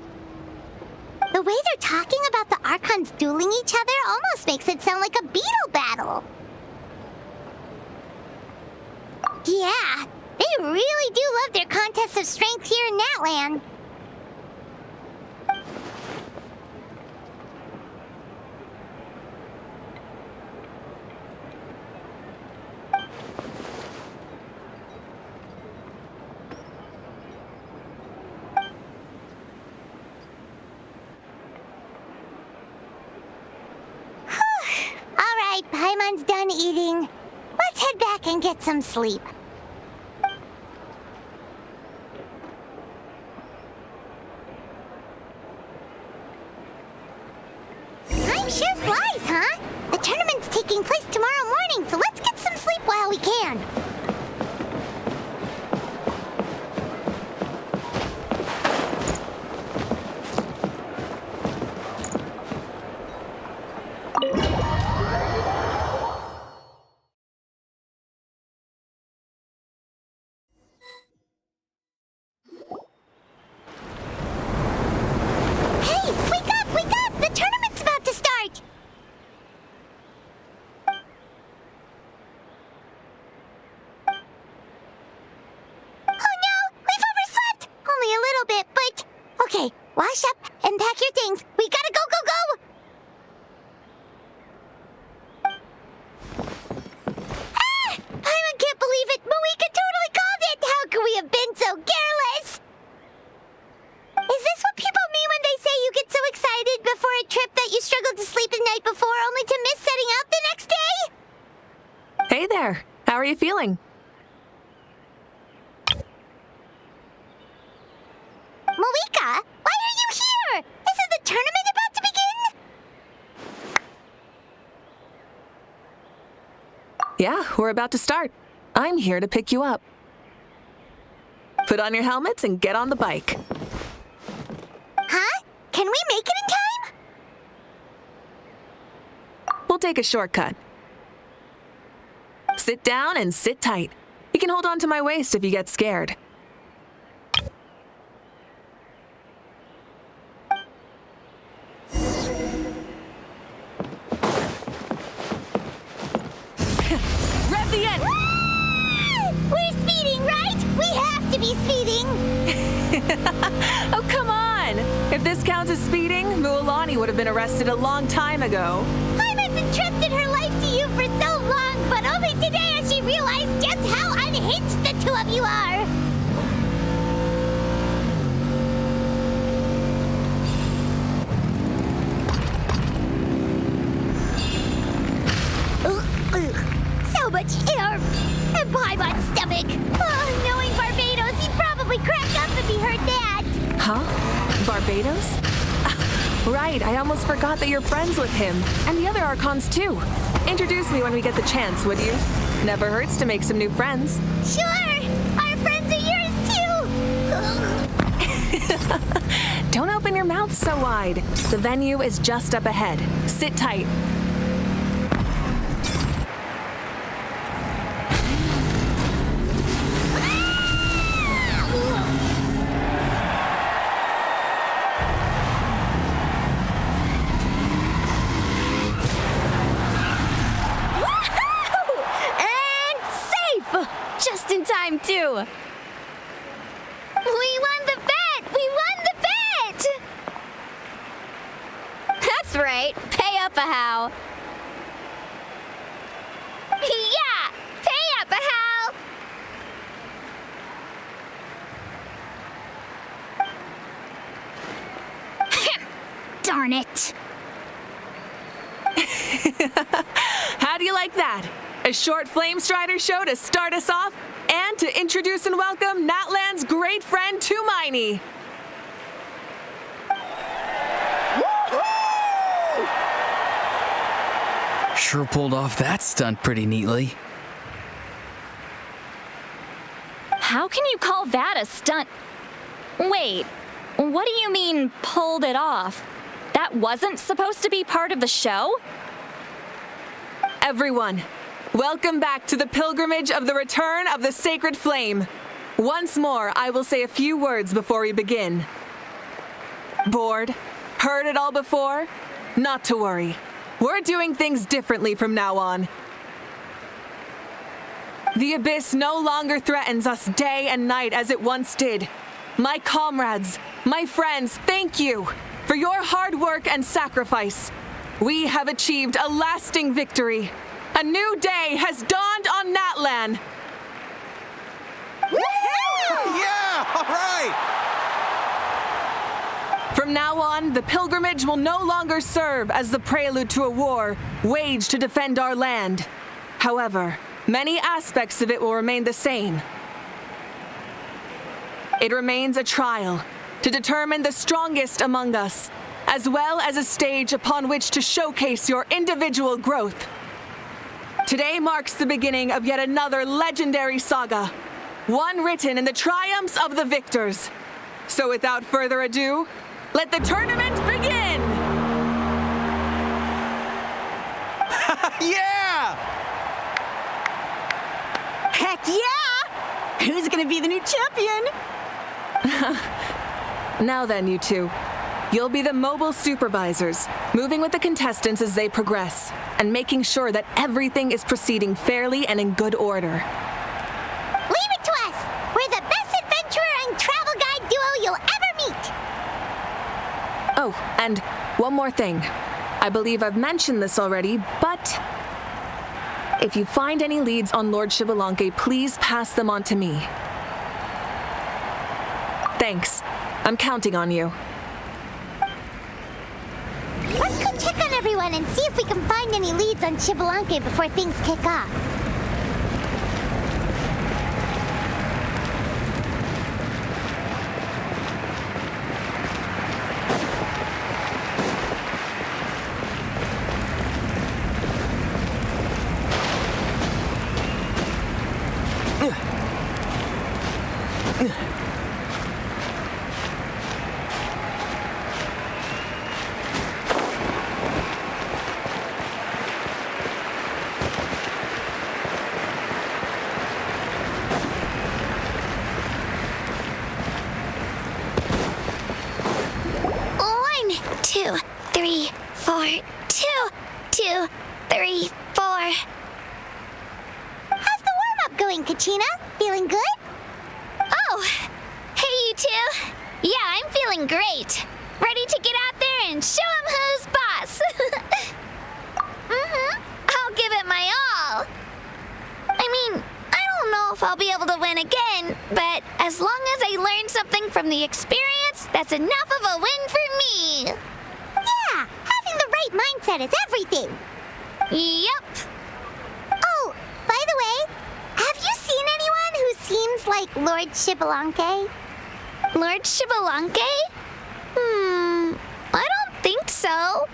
The way they're talking about the Archons dueling each other almost makes it sound like a beetle battle. Yeah, they really do love their contests of strength here in Natlan. Alright, Paimon's done eating. Let's head back and get some sleep. Time sure flies, huh? The tournament's taking place tomorrow morning, so let's get some sleep while we can. Wash up and pack your things. We gotta go, go, go! Ah! Paimon can't believe it! Mavuika totally called it! How could we have been so careless? Is this what people mean when they say you get so excited before a trip that you struggled to sleep the night before only to miss setting out the next day? Hey there. How are you feeling? Mavuika, why are you here? Isn't the tournament about to begin? Yeah, we're about to start. I'm here to pick you up. Put on your helmets and get on the bike. Huh? Can we make it in time? We'll take a shortcut. Sit down and sit tight. You can hold on to my waist if you get scared. Rev the end! We're speeding, right? We have to be speeding! Oh, come on! If this counts as speeding, Mualani would have been arrested a long time ago. Paimon's entrusted her life to you for so long, but only today has she realized just how unhinged the two of you are! So much air! And Paimon's stomach! Oh, knowing Barbados, he'd probably crack up if he heard that! Huh? Barbados? Right, I almost forgot that you're friends with him. And the other Archons, too. Introduce me when we get the chance, would you? Never hurts to make some new friends. Sure! Our friends are yours, too! Don't open your mouth so wide. The venue is just up ahead. Sit tight. Just in time, too. We won the bet! We won the bet! That's right. Pay up a how. Yeah! Pay up a how! Darn it. How do you like that? A short Flame Strider show to start us off, and to introduce and welcome Natlan's great friend Tumaini. Sure pulled off that stunt pretty neatly. How can you call that a stunt? Wait, what do you mean, pulled it off? That wasn't supposed to be part of the show? Everyone, welcome back to the pilgrimage of the return of the sacred flame. Once more, I will say a few words before we begin. Bored? Heard it all before? Not to worry. We're doing things differently from now on. The abyss no longer threatens us day and night as it once did. My comrades, my friends, thank you for your hard work and sacrifice. We have achieved a lasting victory. A new day has dawned on Natlan. Yeah! All right! From now on, the pilgrimage will no longer serve as the prelude to a war waged to defend our land. However, many aspects of it will remain the same. It remains a trial to determine the strongest among us, as well as a stage upon which to showcase your individual growth. Today marks the beginning of yet another legendary saga, one written in the triumphs of the victors. So without further ado, let the tournament begin! Yeah! Heck yeah! Who's gonna be the new champion? Now then, you two. You'll be the mobile supervisors, moving with the contestants as they progress, and making sure that everything is proceeding fairly and in good order. Leave it to us! We're the best adventurer and travel guide duo you'll ever meet! Oh, and one more thing. I believe I've mentioned this already, but if you find any leads on Lord Xbalanque, please pass them on to me. Thanks. I'm counting on you. Let's go check on everyone and see if we can find any leads on Xbalanque before things kick off. Kachina, feeling good? Oh, hey you two. Yeah, I'm feeling great. Ready to get out there and show 'em who's boss. I'll give it my all. I mean, I don't know if I'll be able to win again, but as long as I learn something from the experience, that's enough of a win for me. Yeah, having the right mindset is everything. Yep. Oh, by the way, have you seen anyone who seems like Lord Xbalanque? Lord Xbalanque? I don't think so.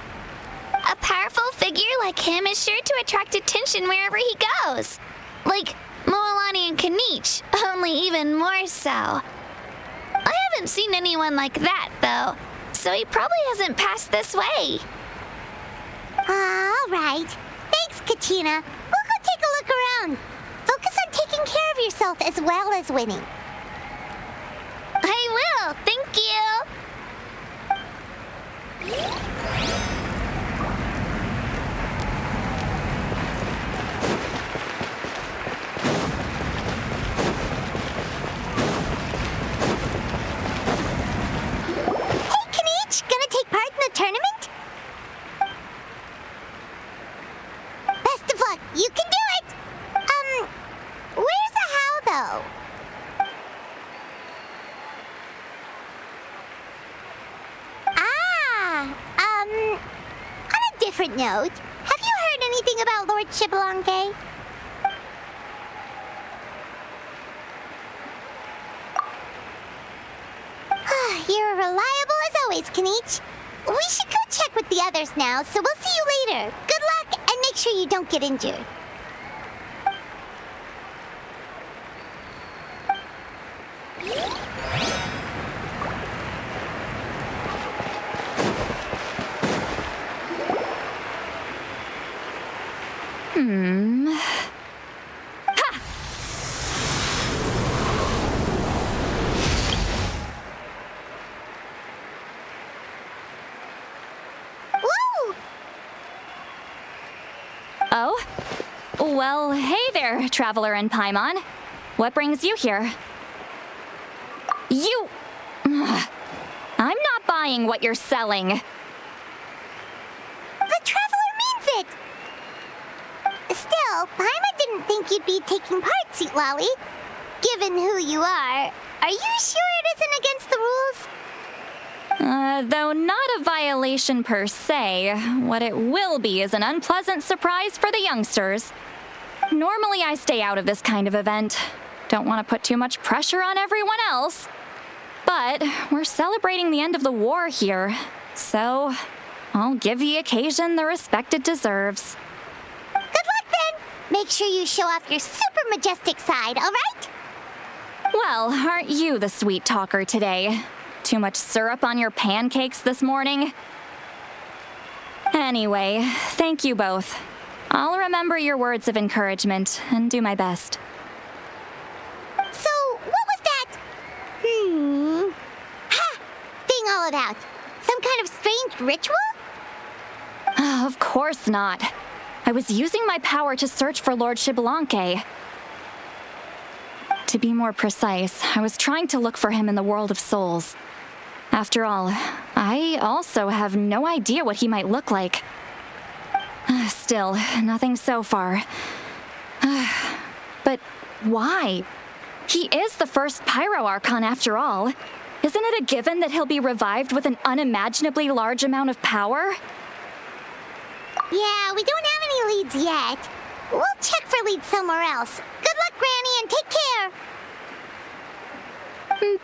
A powerful figure like him is sure to attract attention wherever he goes. Like Moalani and Kanich, only even more so. I haven't seen anyone like that, though, so he probably hasn't passed this way. All right. Thanks, Kachina. We'll go take a look around. Focus on taking care of yourself as well as winning. I will, thank you. Hey, Kanich, gonna take part in the tournament? Best of luck, you can do it! Where's the how, though? On a different note, have you heard anything about Lord Xbalanque? You're reliable as always, Kanichi. We should go check with the others now, so we'll see you later. Good luck, and make sure you don't get injured. Oh? Well, hey there, Traveler and Paimon. What brings you here? You... I'm not buying what you're selling. The Traveler means it! Still, Paimon didn't think you'd be taking part, Sweet Lolly. Given who you are you sure it isn't against the rules? Though not a violation per se, what it will be is an unpleasant surprise for the youngsters. Normally I stay out of this kind of event. Don't want to put too much pressure on everyone else. But we're celebrating the end of the war here, so I'll give the occasion the respect it deserves. Good luck then! Make sure you show off your super majestic side, alright? Well, aren't you the sweet talker today? Too much syrup on your pancakes this morning? Anyway, thank you both. I'll remember your words of encouragement and do my best. So, what was that? Thing all about? Some kind of strange ritual? Of course not. I was using my power to search for Lord Xbalanque. To be more precise, I was trying to look for him in the world of souls. After all, I also have no idea what he might look like. Still, nothing so far. But why? He is the first Pyro Archon after all. Isn't it a given that he'll be revived with an unimaginably large amount of power? Yeah, we don't have any leads yet. We'll check for leads somewhere else. Good luck, Granny, and take care!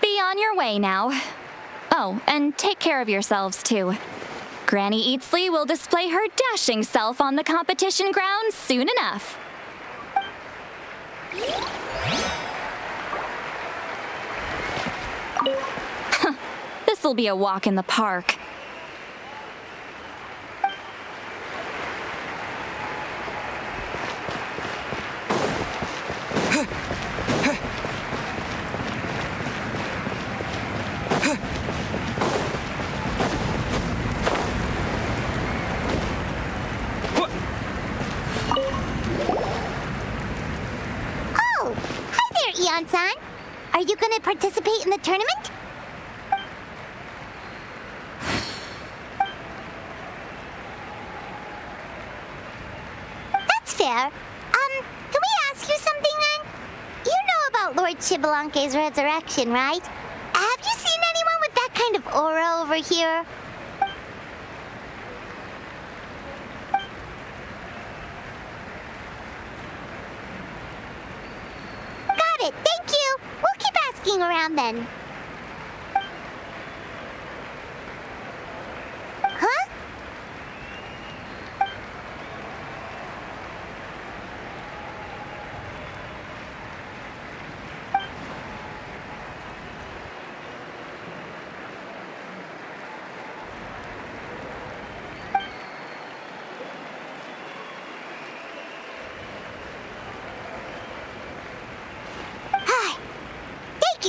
Be on your way now. Oh, and take care of yourselves, too. Granny Eatsley will display her dashing self on the competition ground soon enough. This'll be a walk in the park. Eon-san, are you gonna participate in the tournament? That's fair. Can we ask you something then? You know about Lord Xbalanque's resurrection, right? Have you seen anyone with that kind of aura over here? Thank you! We'll keep asking around then. Huh?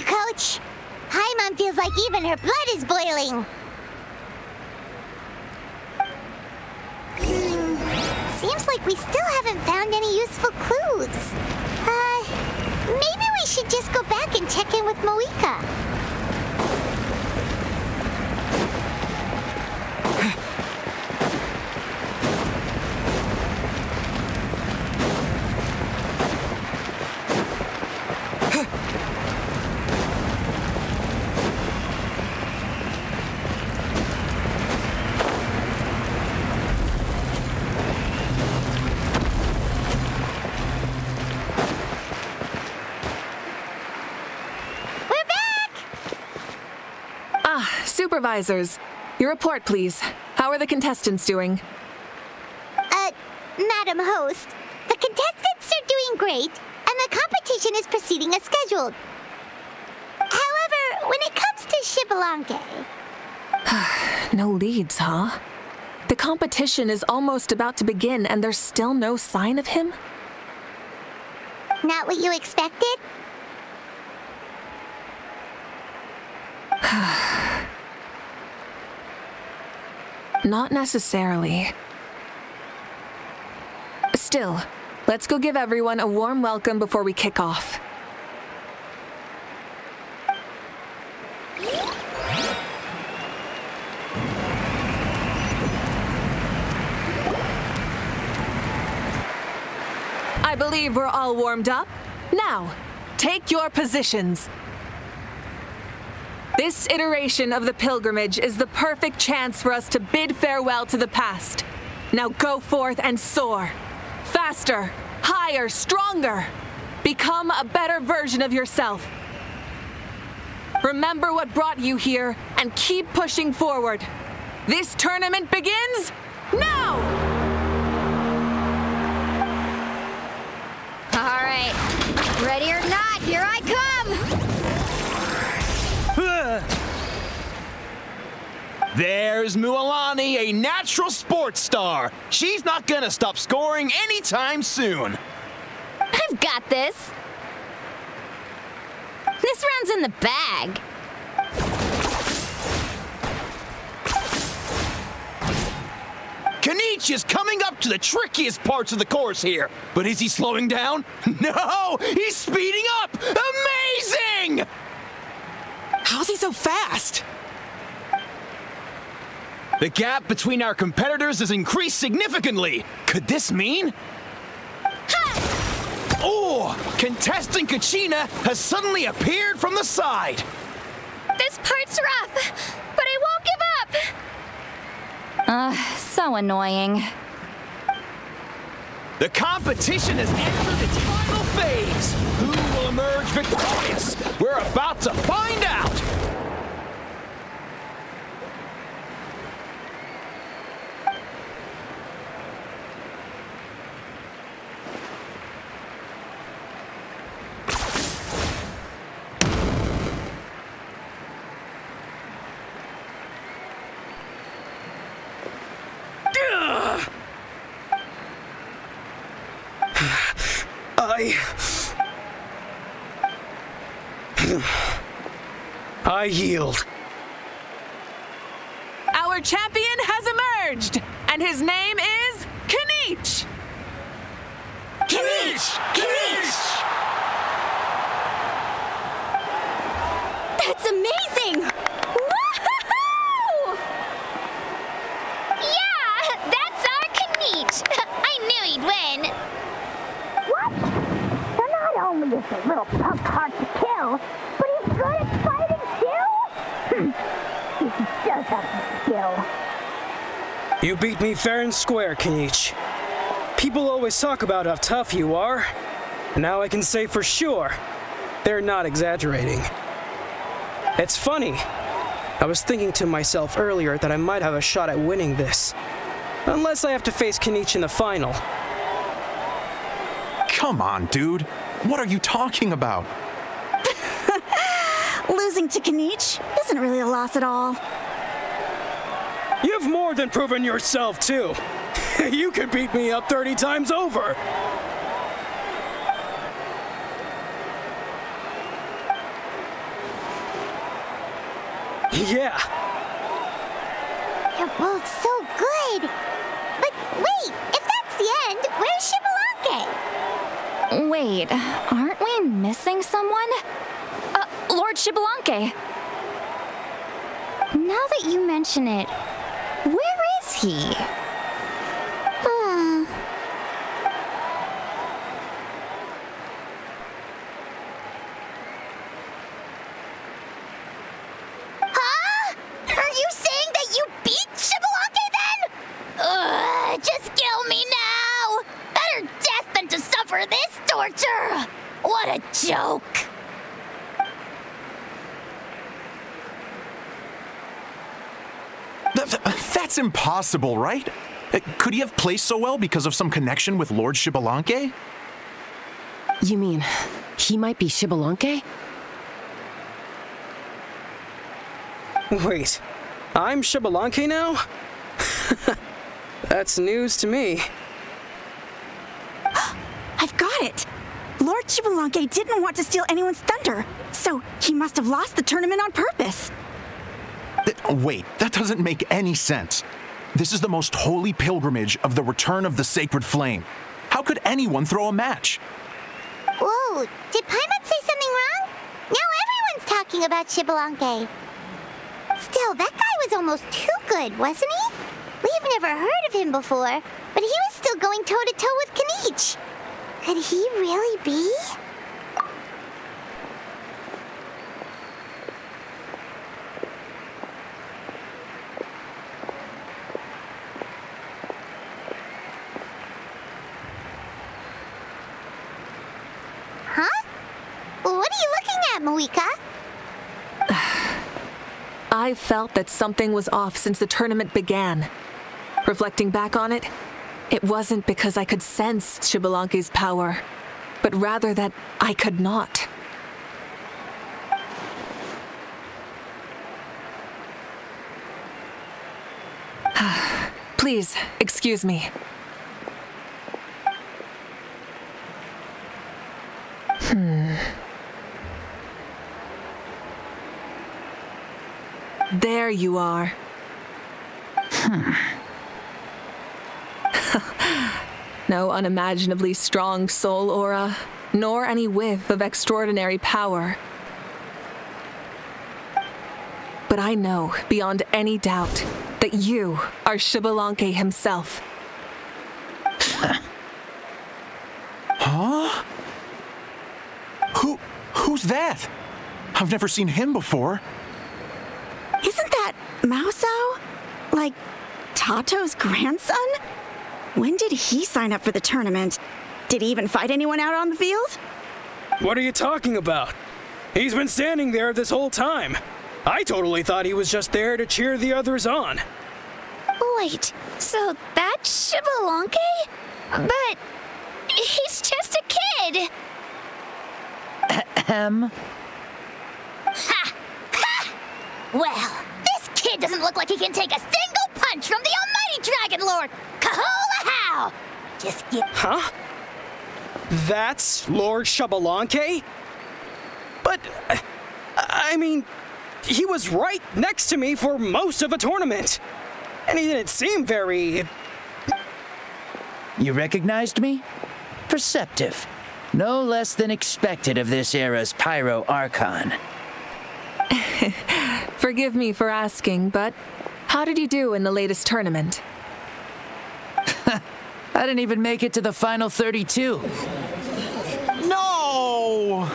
Coach. Paimon feels like even her blood is boiling. Seems like we still haven't found any useful clues. Maybe we should just go back and check in with Mavuika. Supervisors, your report, please. How are the contestants doing? Madam Host, the contestants are doing great, and the competition is proceeding as scheduled. However, when it comes to Ixbalanqué... No leads, huh? The competition is almost about to begin, and there's still no sign of him? Not what you expected? Not necessarily. Still, let's go give everyone a warm welcome before we kick off. I believe we're all warmed up. Now, take your positions. This iteration of the pilgrimage is the perfect chance for us to bid farewell to the past. Now go forth and soar. Faster, higher, stronger. Become a better version of yourself. Remember what brought you here and keep pushing forward. This tournament begins now! All right, ready or not, here I come! There's Mualani, a natural sports star. She's not gonna stop scoring anytime soon. I've got this. This round's in the bag. Kanichi is coming up to the trickiest parts of the course here. But is he slowing down? No! He's speeding up! Amazing! How's he so fast? The gap between our competitors has increased significantly. Could this mean? Oh! Contestant Kachina has suddenly appeared from the side. This part's rough, but I won't give up. So annoying. The competition has entered its final phase. Who will emerge victorious? We're about to find out. I yield. Our champion has emerged, and his name is Kanichi. Kanichi! Kanichi! That's amazing! Woohoo! Yeah, that's our Kanichi. I knew he'd win. What? So not only is the little punk hard to kill, but he's good at fighting too? He does have some skill. You beat me fair and square, Kanichi. People always talk about how tough you are. And now I can say for sure, they're not exaggerating. It's funny. I was thinking to myself earlier that I might have a shot at winning this. Unless I have to face Kanichi in the final. Come on, dude. What are you talking about? Losing to Kanichi isn't really a loss at all. You've more than proven yourself, too. You could beat me up 30 times over. Yeah. You're both so good. But wait, if that's the end, where's Ixbalanqué? Wait, aren't we missing someone? Lord Ixbalanqué. Now that you mention it, where is he? Huh? Are you saying that you beat Ixbalanqué then? Just kill me now! Better death than to suffer this torture! What a joke! That's impossible, right? Could he have placed so well because of some connection with Lord Xbalanque? You mean, he might be Xbalanque? Wait, I'm Xbalanque now? That's news to me. I've got it! Lord Xbalanque didn't want to steal anyone's thunder, so he must have lost the tournament on purpose. Wait, that doesn't make any sense. This is the most holy pilgrimage of the return of the sacred flame. How could anyone throw a match? Whoa, did Paimon say something wrong? Now everyone's talking about Xbalanque. Still, that guy was almost too good, wasn't he? We've never heard of him before, but he was still going toe-to-toe with Kenichi. Could he really be? Huh? What are you looking at, Mavuika? I felt that something was off since the tournament began. Reflecting back on it, it wasn't because I could sense Xbalanque's power, but rather that I could not. Please, excuse me. There you are. No unimaginably strong soul aura, nor any whiff of extraordinary power. But I know, beyond any doubt, that you are Xbalanque himself. Huh? Who's that? I've never seen him before. Isn't that Mauso? Like, Tato's grandson? When did he sign up for the tournament? Did he even fight anyone out on the field? What are you talking about? He's been standing there this whole time. I totally thought he was just there to cheer the others on. Wait, so that's Xbalanque? But he's just a kid. Ha! Ha! Well, this kid doesn't look like he can take a single punch from the almighty Dragon Lord! Kahola how! Just get... Huh? That's Lord Xbalanque? But, I mean, he was right next to me for most of the tournament. And he didn't seem very... You recognized me? Perceptive. No less than expected of this era's Pyro Archon. Forgive me for asking, but how did you do in the latest tournament? I didn't even make it to the final 32. No!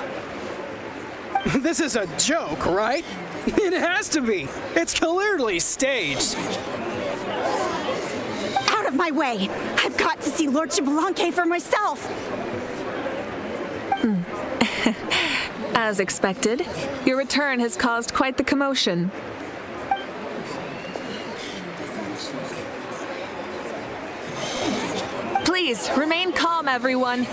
This is a joke, right? It has to be. It's clearly staged. Out of my way! I've got to see Lord Xbalanque for myself! As expected, your return has caused quite the commotion. Please, remain calm, everyone.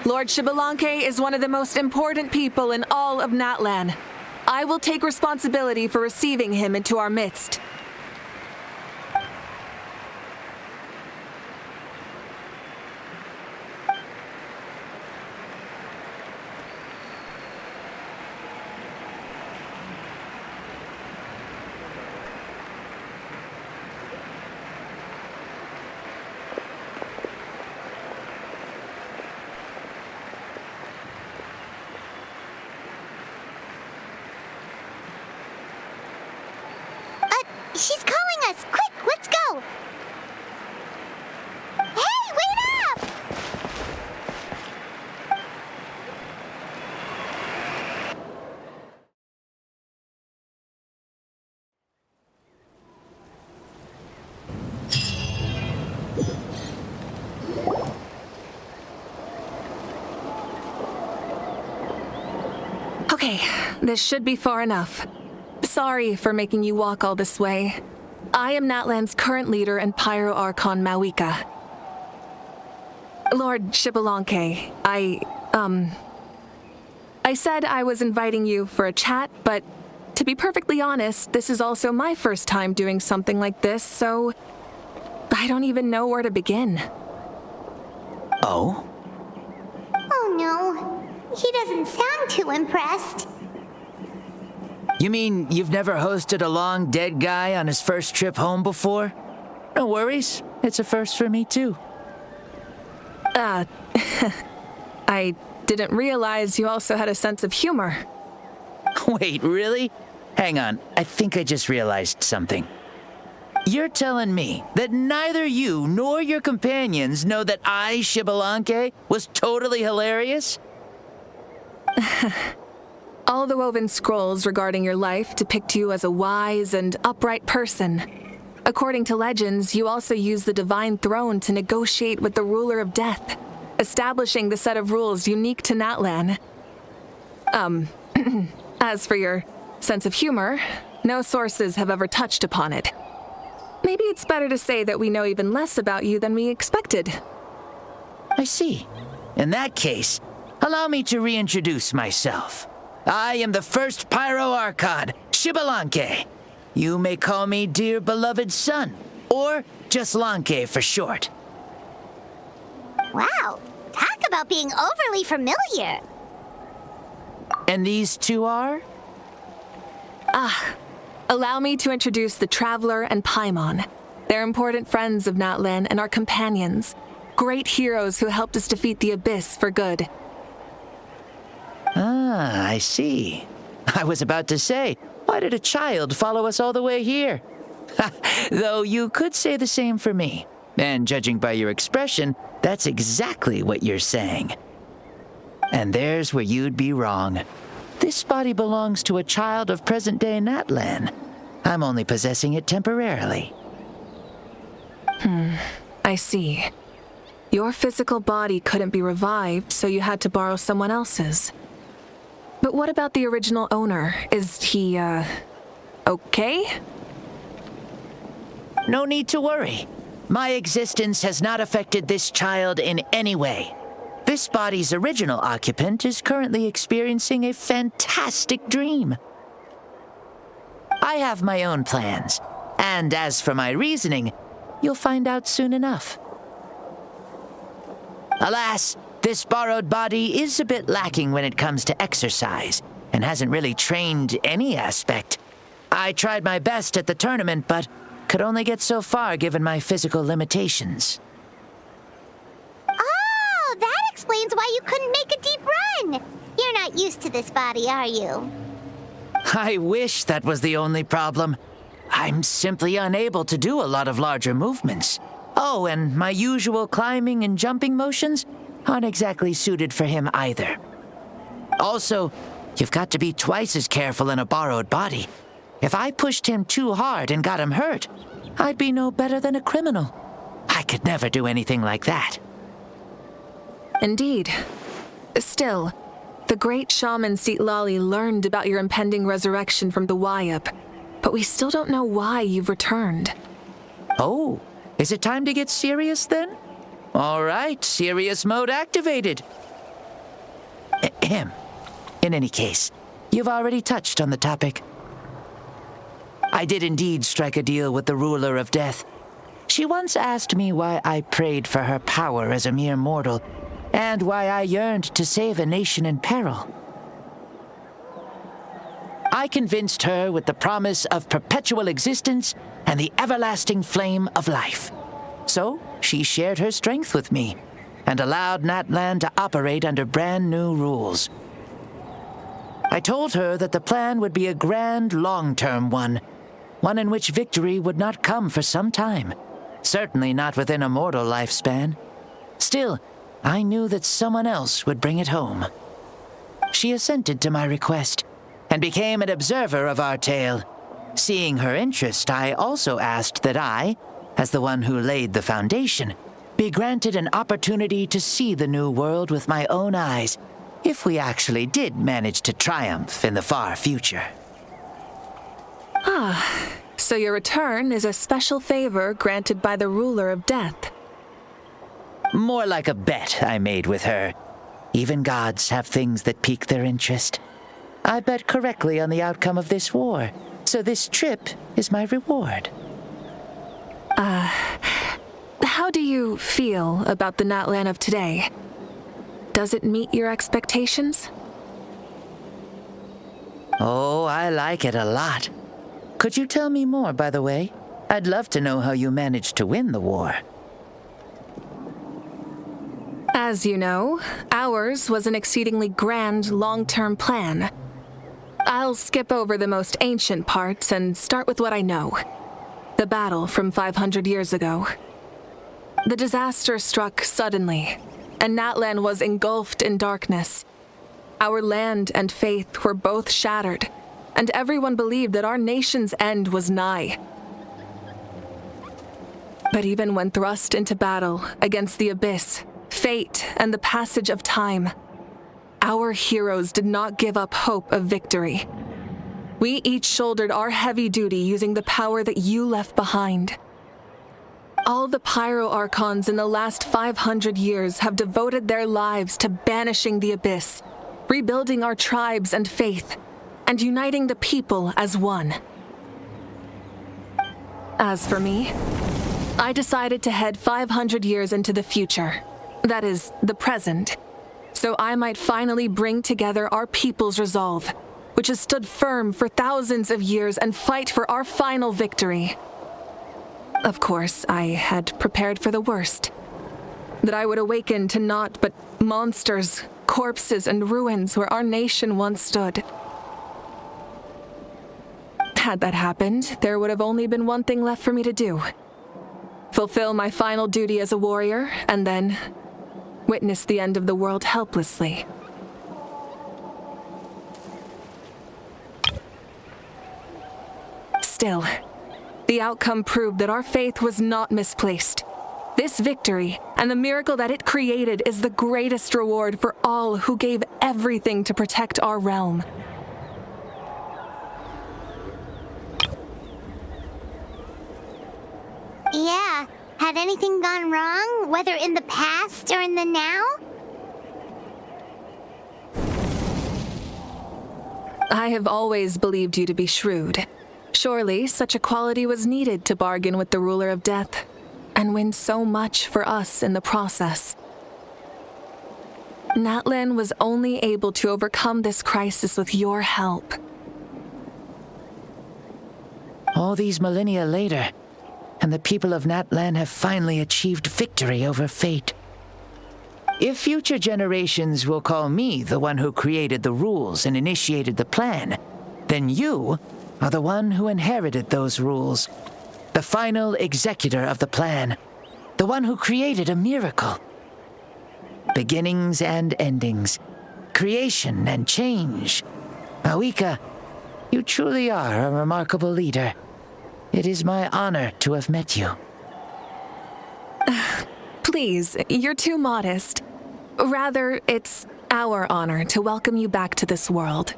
Lord Xbalanque is one of the most important people in all of Natlan. I will take responsibility for receiving him into our midst. She's calling us! Quick, let's go! Hey, wait up! Okay, this should be far enough. Sorry for making you walk all this way. I am Natlan's current leader and Pyro Archon Mavuika. Lord Ixbalanqué, I said I was inviting you for a chat, but to be perfectly honest, this is also my first time doing something like this, so I don't even know where to begin. Oh? Oh no, he doesn't sound too impressed. You mean you've never hosted a long dead guy on his first trip home before? No worries, it's a first for me too. I didn't realize you also had a sense of humor. Wait, really? Hang on, I think I just realized something. You're telling me that neither you nor your companions know that I, Xbalanque, was totally hilarious? All the woven scrolls regarding your life depict you as a wise and upright person. According to legends, you also use the divine throne to negotiate with the ruler of death, establishing the set of rules unique to Natlan. As for your sense of humor, no sources have ever touched upon it. Maybe it's better to say that we know even less about you than we expected. I see. In that case, allow me to reintroduce myself. I am the first Pyro Archon, Xbalanque. You may call me dear beloved son, or just Lanque for short. Wow, talk about being overly familiar. And these two are? Allow me to introduce the Traveler and Paimon. They're important friends of Natlan and our companions. Great heroes who helped us defeat the Abyss for good. Ah, I see. I was about to say, why did a child follow us all the way here? Though you could say the same for me. And judging by your expression, that's exactly what you're saying. And there's where you'd be wrong. This body belongs to a child of present-day Natlan. I'm only possessing it temporarily. I see. Your physical body couldn't be revived, so you had to borrow someone else's. But what about the original owner? Is he, okay? No need to worry. My existence has not affected this child in any way. This body's original occupant is currently experiencing a fantastic dream. I have my own plans, and as for my reasoning, you'll find out soon enough. Alas, this borrowed body is a bit lacking when it comes to exercise, and hasn't really trained any aspect. I tried my best at the tournament, but could only get so far given my physical limitations. Oh, that explains why you couldn't make a deep run. You're not used to this body, are you? I wish that was the only problem. I'm simply unable to do a lot of larger movements. Oh, and my usual climbing and jumping motions aren't exactly suited for him either. Also, you've got to be twice as careful in a borrowed body. If I pushed him too hard and got him hurt, I'd be no better than a criminal. I could never do anything like that. Indeed. Still, the great shaman Citlali learned about your impending resurrection from the Wayup, but we still don't know why you've returned. Oh, is it time to get serious then? All right, serious mode activated. Ahem. In any case, you've already touched on the topic. I did indeed strike a deal with the ruler of death. She once asked me why I prayed for her power as a mere mortal, and why I yearned to save a nation in peril. I convinced her with the promise of perpetual existence and the everlasting flame of life. So she shared her strength with me, and allowed Natlan to operate under brand new rules. I told her that the plan would be a grand, long-term one in which victory would not come for some time, certainly not within a mortal lifespan. Still, I knew that someone else would bring it home. She assented to my request, and became an observer of our tale. Seeing her interest, I also asked that I, as the one who laid the foundation, be granted an opportunity to see the new world with my own eyes, if we actually did manage to triumph in the far future. So your return is a special favor granted by the ruler of death. More like a bet I made with her. Even gods have things that pique their interest. I bet correctly on the outcome of this war, so this trip is my reward. How do you feel about the Natlan of today? Does it meet your expectations? Oh, I like it a lot. Could you tell me more, by the way? I'd love to know how you managed to win the war. As you know, ours was an exceedingly grand, long-term plan. I'll skip over the most ancient parts and start with what I know. The battle from 500 years ago. The disaster struck suddenly, and Natlan was engulfed in darkness. Our land and faith were both shattered, and everyone believed that our nation's end was nigh. But even when thrust into battle against the abyss, fate, and the passage of time, our heroes did not give up hope of victory. We each shouldered our heavy duty using the power that you left behind. All the Pyro Archons in the last 500 years have devoted their lives to banishing the abyss, rebuilding our tribes and faith, and uniting the people as one. As for me, I decided to head 500 years into the future, that is, the present, so I might finally bring together our people's resolve, which has stood firm for thousands of years, and fight for our final victory. Of course, I had prepared for the worst. That I would awaken to naught but monsters, corpses, and ruins where our nation once stood. Had that happened, there would have only been one thing left for me to do. Fulfill my final duty as a warrior, and then witness the end of the world helplessly. Still, the outcome proved that our faith was not misplaced. This victory, and the miracle that it created, is the greatest reward for all who gave everything to protect our realm. Yeah, had anything gone wrong, whether in the past or in the now? I have always believed you to be shrewd. Surely, such a quality was needed to bargain with the ruler of death, and win so much for us in the process. Natlan was only able to overcome this crisis with your help. All these millennia later, and the people of Natlan have finally achieved victory over fate. If future generations will call me the one who created the rules and initiated the plan, then you are the one who inherited those rules, the final executor of the plan, the one who created a miracle. Beginnings and endings, creation and change. Mavuika, you truly are a remarkable leader. It is my honor to have met you. Please, you're too modest. Rather, it's our honor to welcome you back to this world.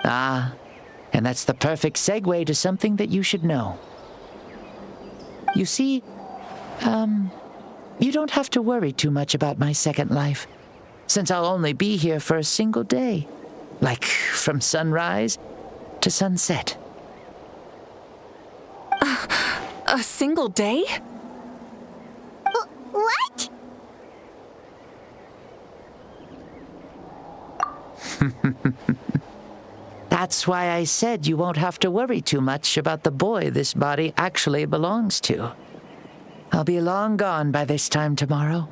Ah, and that's the perfect segue to something that you should know. You see, you don't have to worry too much about my second life, since I'll only be here for a single day, like from sunrise to sunset. A single day? What? That's why I said you won't have to worry too much about the boy this body actually belongs to. I'll be long gone by this time tomorrow.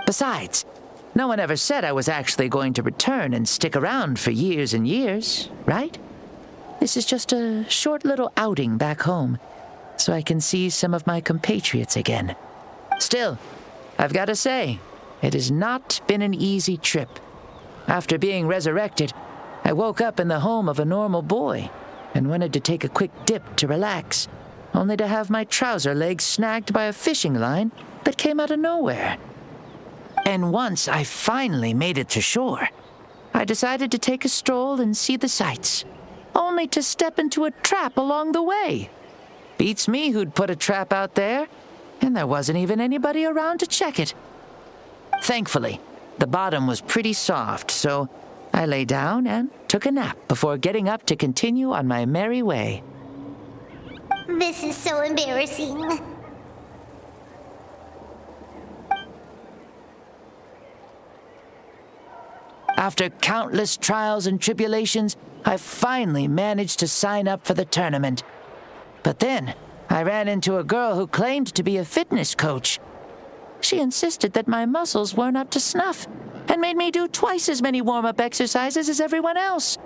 Besides, no one ever said I was actually going to return and stick around for years and years, right? This is just a short little outing back home, so I can see some of my compatriots again. Still, I've got to say, it has not been an easy trip. After being resurrected, I woke up in the home of a normal boy and wanted to take a quick dip to relax, only to have my trouser legs snagged by a fishing line that came out of nowhere. And once I finally made it to shore, I decided to take a stroll and see the sights. only to step into a trap along the way. Beats me who'd put a trap out there, and there wasn't even anybody around to check it. Thankfully, the bottom was pretty soft, so I lay down and took a nap before getting up to continue on my merry way. This is so embarrassing. After countless trials and tribulations, I finally managed to sign up for the tournament. But then, I ran into a girl who claimed to be a fitness coach. She insisted that my muscles weren't up to snuff, and made me do twice as many warm-up exercises as everyone else.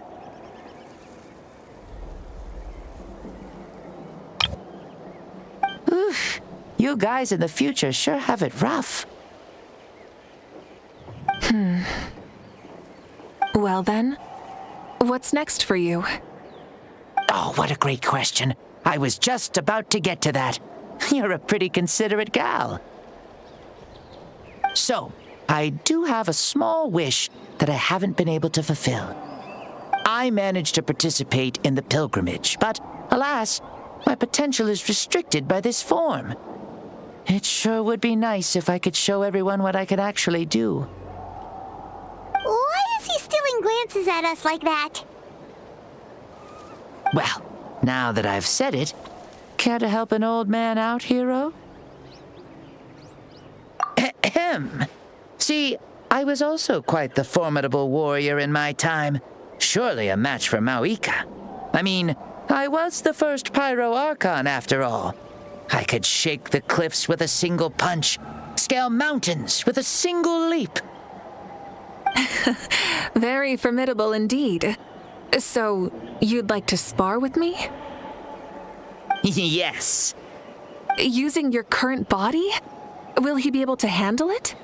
Oof, you guys in the future sure have it rough. Well then, what's next for you? Oh, what a great question. I was just about to get to that. You're a pretty considerate gal. So, I do have a small wish that I haven't been able to fulfill. I managed to participate in the pilgrimage, but alas, my potential is restricted by this form. It sure would be nice if I could show everyone what I can actually do. Why is he stealing glances at us like that? Well, now that I've said it, care to help an old man out, hero? Ahem. See, I was also quite the formidable warrior in my time. Surely a match for Mavuika. I mean, I was the first Pyro Archon after all. I could shake the cliffs with a single punch, scale mountains with a single leap. Very formidable indeed. So, you'd like to spar with me? Yes. Using your current body? Will he be able to handle it?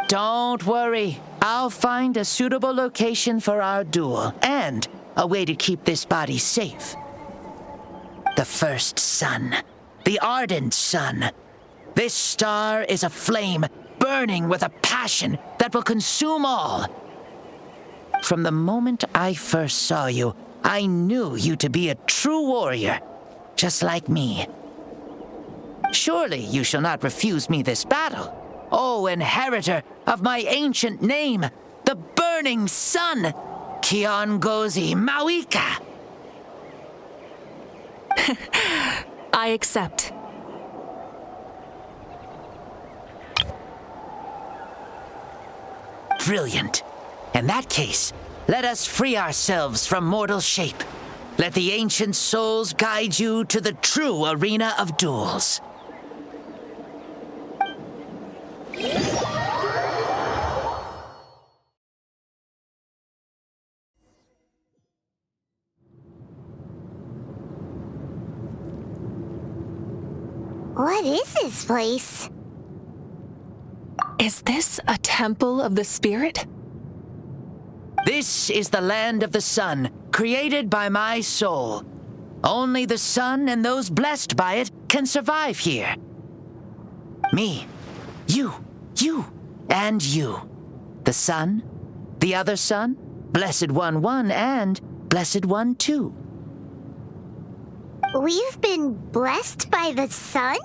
Don't worry. I'll find a suitable location for our duel, and a way to keep this body safe. The first sun. The ardent sun. This star is a flame, burning with a passion that will consume all. From the moment I first saw you, I knew you to be a true warrior, just like me. Surely you shall not refuse me this battle, O inheritor of my ancient name, the burning sun, Kiongozi Mavuika. I accept. Brilliant. In that case, let us free ourselves from mortal shape. Let the ancient souls guide you to the true arena of duels. What is this place? Is this a temple of the spirit? This is the land of the sun, created by my soul. Only the sun and those blessed by it can survive here. Me, you, and you. The sun, the other sun, Blessed One 1, and Blessed One 2. We've been blessed by the sun?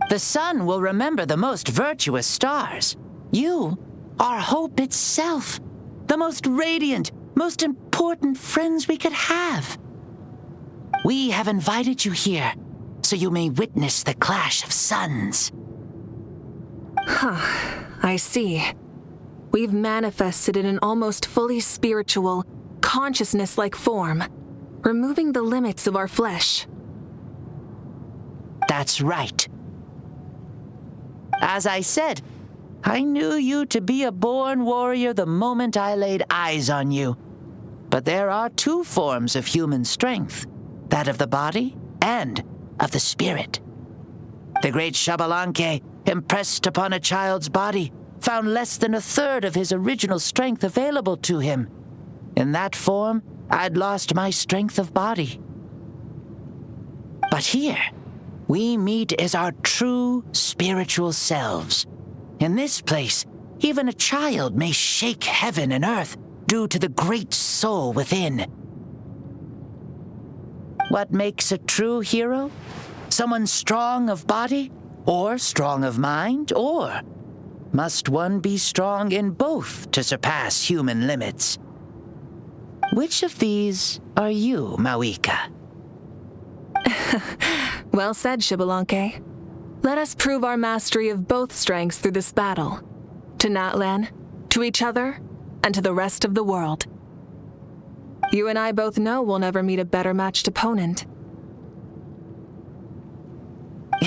The sun will remember the most virtuous stars. You are hope itself. The most radiant, most important friends we could have. We have invited you here, so you may witness the clash of suns. I see. We've manifested in an almost fully spiritual, consciousness-like form, removing the limits of our flesh. That's right. As I said, I knew you to be a born warrior the moment I laid eyes on you. But there are two forms of human strength, that of the body and of the spirit. The great Xbalanque, impressed upon a child's body, found less than a third of his original strength available to him. In that form, I'd lost my strength of body. But here, we meet as our true spiritual selves. In this place, even a child may shake heaven and earth due to the great soul within. what makes a true hero? Someone strong of body, or strong of mind, or must one be strong in both to surpass human limits? Which of these are you, Mavuika? Well said, Xbalanque. Let us prove our mastery of both strengths through this battle. To Natlan, to each other, and to the rest of the world. You and I both know we'll never meet a better matched opponent.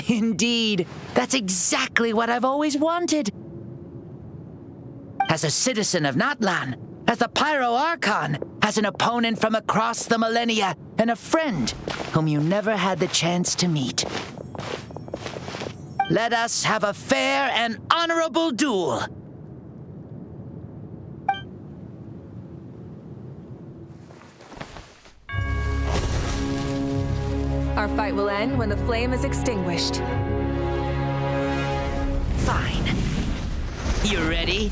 Indeed, that's exactly what I've always wanted. As a citizen of Natlan, as the Pyro Archon, as an opponent from across the millennia, and a friend whom you never had the chance to meet. Let us have a fair and honorable duel. Our fight will end when the flame is extinguished. Fine. You ready?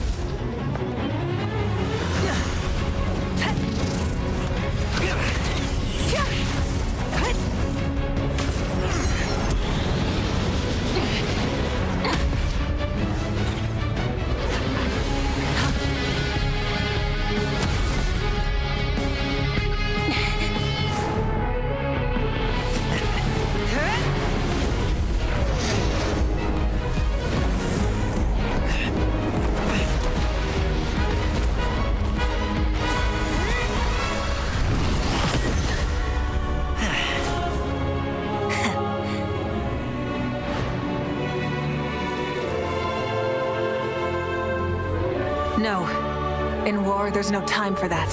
No. In war, there's no time for that.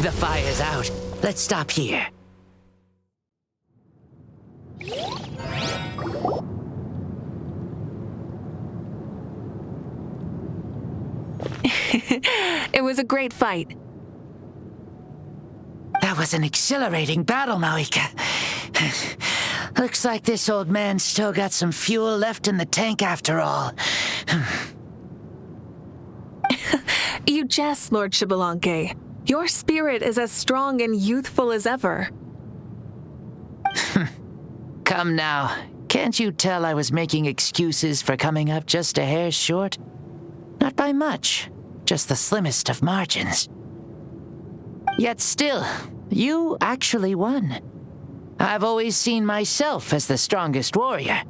The fire's out. Let's stop here. It was a great fight. That was an exhilarating battle, Mavuika. Looks like this old man's still got some fuel left in the tank after all. You jest, Lord Xbalanque. Your spirit is as strong and youthful as ever. Come now. Can't you tell I was making excuses for coming up just a hair short? Not by much. Just the slimmest of margins. Yet still, you actually won. I've always seen myself as the strongest warrior,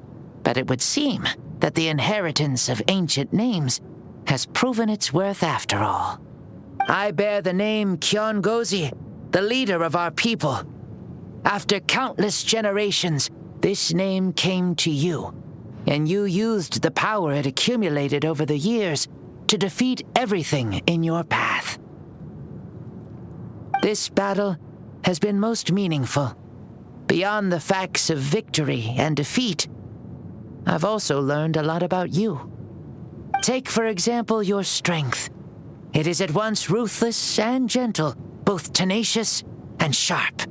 but it would seem that the inheritance of ancient names has proven its worth after all. I bear the name Kiongozi, the leader of our people. After countless generations, this name came to you, and you used the power it accumulated over the years to defeat everything in your path. This battle has been most meaningful. Beyond the facts of victory and defeat, I've also learned a lot about you. Take, for example, your strength. It is at once ruthless and gentle, both tenacious and sharp.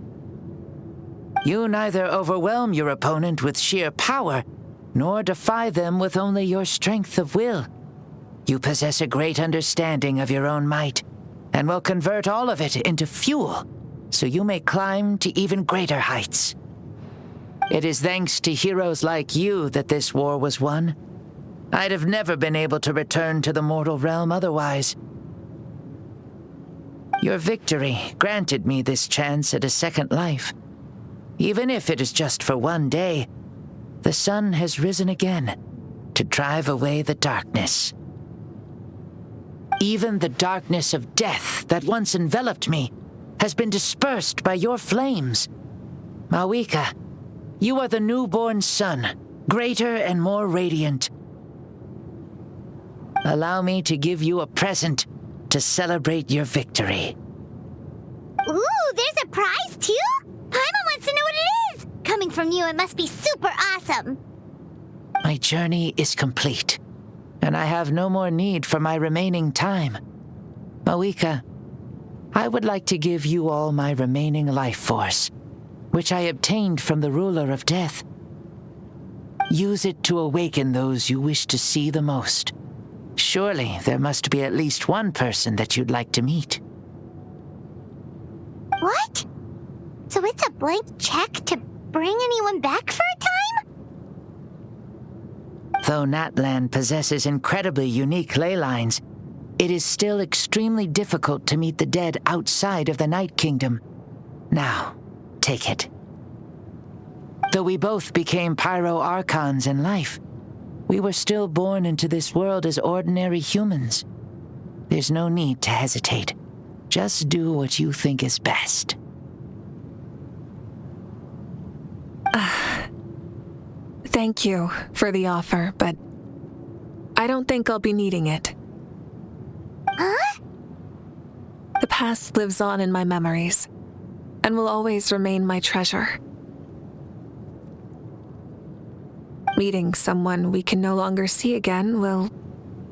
You neither overwhelm your opponent with sheer power, nor defy them with only your strength of will. You possess a great understanding of your own might, and will convert all of it into fuel, so you may climb to even greater heights. It is thanks to heroes like you that this war was won. I'd have never been able to return to the mortal realm otherwise. Your victory granted me this chance at a second life. Even if it is just for one day, the sun has risen again to drive away the darkness. Even the darkness of death that once enveloped me has been dispersed by your flames. Mavuika, you are the newborn sun, greater and more radiant. Allow me to give you a present to celebrate your victory. Ooh, there's a prize too? Paimon wants to know what it is! Coming from you, it must be super awesome. My journey is complete, and I have no more need for my remaining time. Mavuika, I would like to give you all my remaining life force, which I obtained from the ruler of death. Use it to awaken those you wish to see the most. Surely there must be at least one person that you'd like to meet. What? So it's a blank check to bring anyone back for a time? Though Natlan possesses incredibly unique ley lines, it is still extremely difficult to meet the dead outside of the Night Kingdom. Now, take it. Though we both became Pyro Archons in life, we were still born into this world as ordinary humans. There's no need to hesitate. Just do what you think is best. Thank you for the offer, but I don't think I'll be needing it. Huh? The past lives on in my memories, and will always remain my treasure. Meeting someone we can no longer see again will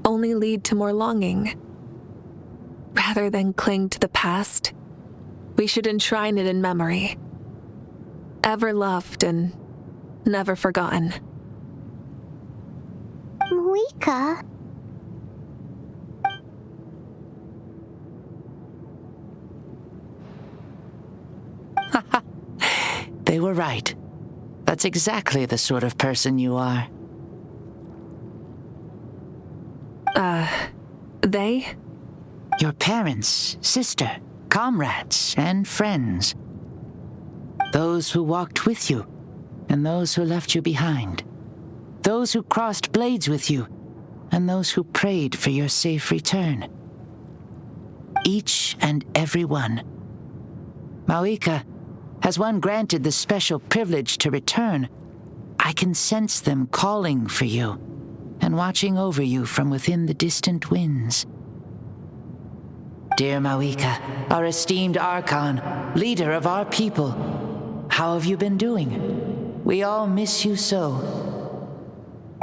only lead to more longing. Rather than cling to the past, we should enshrine it in memory. Ever loved and never forgotten. Mavuika? They were right. That's exactly the sort of person you are. They? Your parents, sister, comrades, and friends. Those who walked with you, and those who left you behind. Those who crossed blades with you, and those who prayed for your safe return. Each and every one. Mavuika, has one granted the special privilege to return, I can sense them calling for you and watching over you from within the distant winds. Dear Mavuika, our esteemed Archon, leader of our people, how have you been doing? We all miss you so.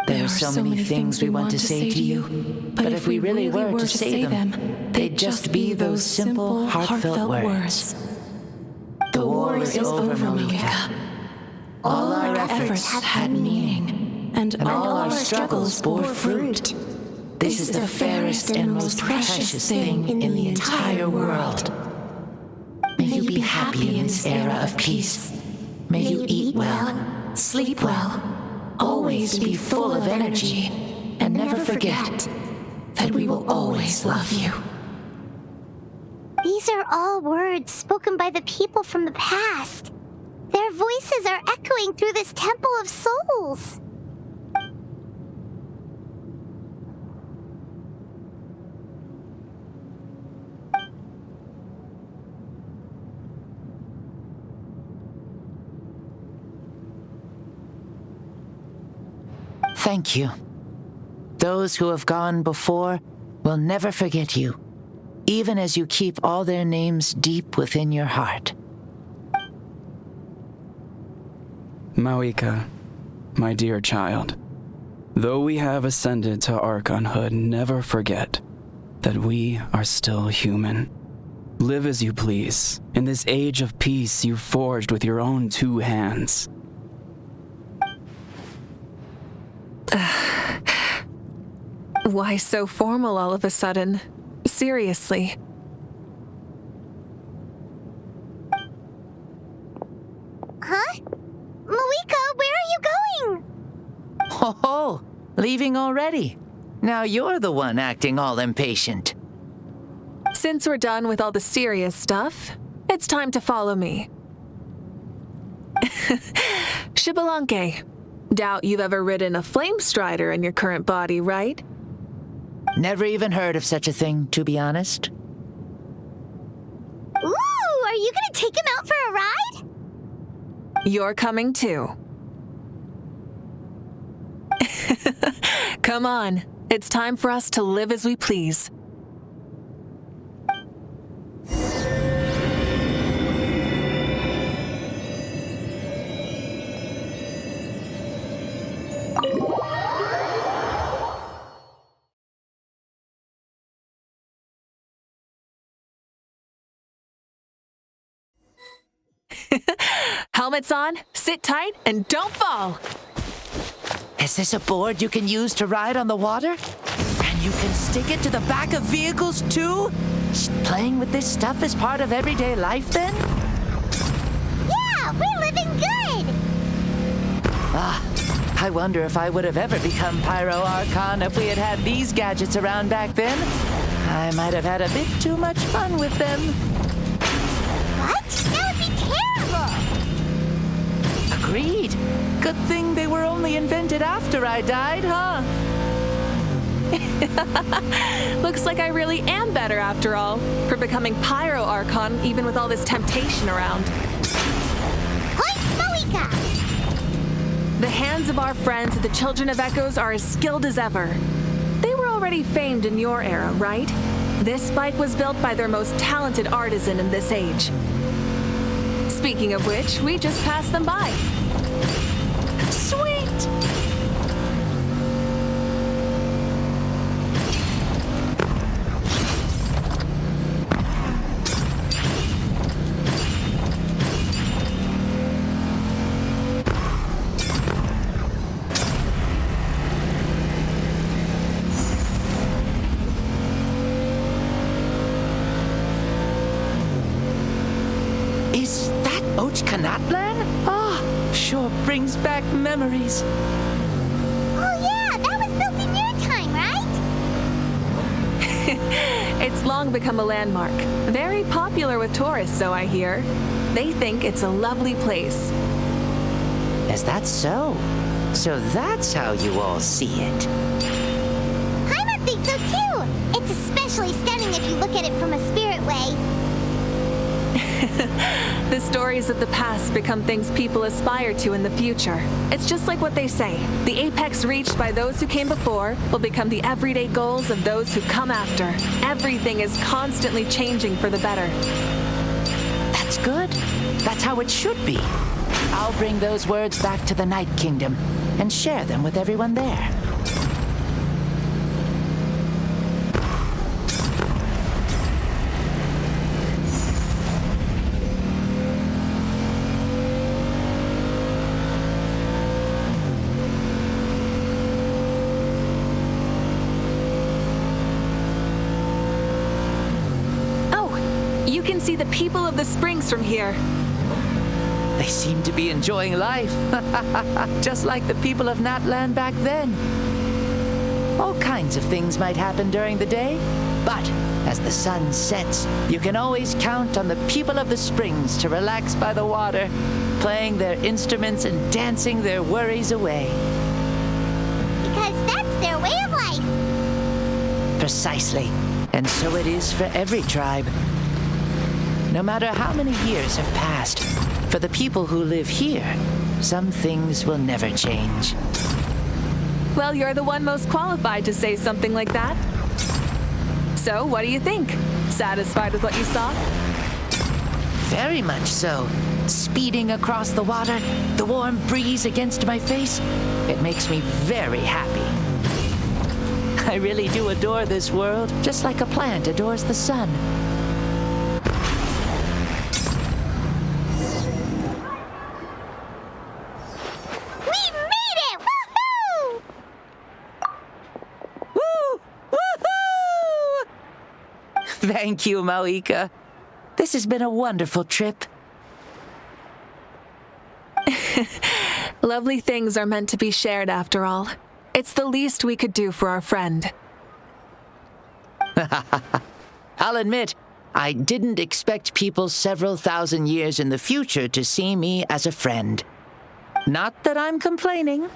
There are so many things we want to say to you, but if we really were to say them, they'd just be those simple, heartfelt words. The war is over, Mavuika. All our efforts had meaning, and all our struggles bore fruit. This is the fairest and most precious thing in the entire world. May you be happy in this era of peace. May you eat well, sleep well, always be full of energy, and never forget that we will always love you. These are all words spoken by the people from the past. Their voices are echoing through this Temple of Souls. Thank you. Those who have gone before will never forget you, even as you keep all their names deep within your heart. Mavuika, my dear child, though we have ascended to Archonhood, never forget that we are still human. Live as you please, in this age of peace you forged with your own 2 hands. Why so formal all of a sudden? Seriously. Huh? Mavuika, where are you going? Oh, leaving already? Now you're the one acting all impatient. Since we're done with all the serious stuff, it's time to follow me. Ixbalanqué. Doubt you've ever ridden a flame strider in your current body, right? Never even heard of such a thing, to be honest. Ooh, are you gonna take him out for a ride? You're coming too. Come on. It's time for us to live as we please. Helmets on, sit tight, and don't fall! Is this a board you can use to ride on the water? And you can stick it to the back of vehicles too? Playing with this stuff is part of everyday life then? Yeah, we're living good! I wonder if I would have ever become Pyro Archon if we had had these gadgets around back then. I might have had a bit too much fun with them. What? That would be terrible! Agreed. Good thing they were only invented after I died, huh? Looks like I really am better after all, for becoming Pyro Archon even with all this temptation around. Point Mavuika! The hands of our friends at the Children of Echoes are as skilled as ever. They were already famed in your era, right? This bike was built by their most talented artisan in this age. Speaking of which, we just passed them by. Sweet! Is that Natlan? Sure brings back memories. Oh yeah, that was built in your time, right? It's long become a landmark. Very popular with tourists, so I hear. They think it's a lovely place. Is that so? So that's how you all see it. Paimon thinks so too! It's especially stunning if you look at it from a spirit way. The stories of the past become things people aspire to in the future. It's just like what they say. The apex reached by those who came before will become the everyday goals of those who come after. Everything is constantly changing for the better. That's good. That's how it should be. I'll bring those words back to the Night Kingdom and share them with everyone there. You can see the people of the springs from here. They seem to be enjoying life, just like the people of Natlan back then. All kinds of things might happen during the day, but as the sun sets, you can always count on the people of the springs to relax by the water, playing their instruments and dancing their worries away. Because that's their way of life. Precisely. And so it is for every tribe. No matter how many years have passed, for the people who live here, some things will never change. Well, you're the one most qualified to say something like that. So, what do you think? Satisfied with what you saw? Very much so. Speeding across the water, the warm breeze against my face, it makes me very happy. I really do adore this world, just like a plant adores the sun. Thank you, Mavuika. This has been a wonderful trip. Lovely things are meant to be shared after all. It's the least we could do for our friend. I'll admit, I didn't expect people several thousand years in the future to see me as a friend. Not that I'm complaining.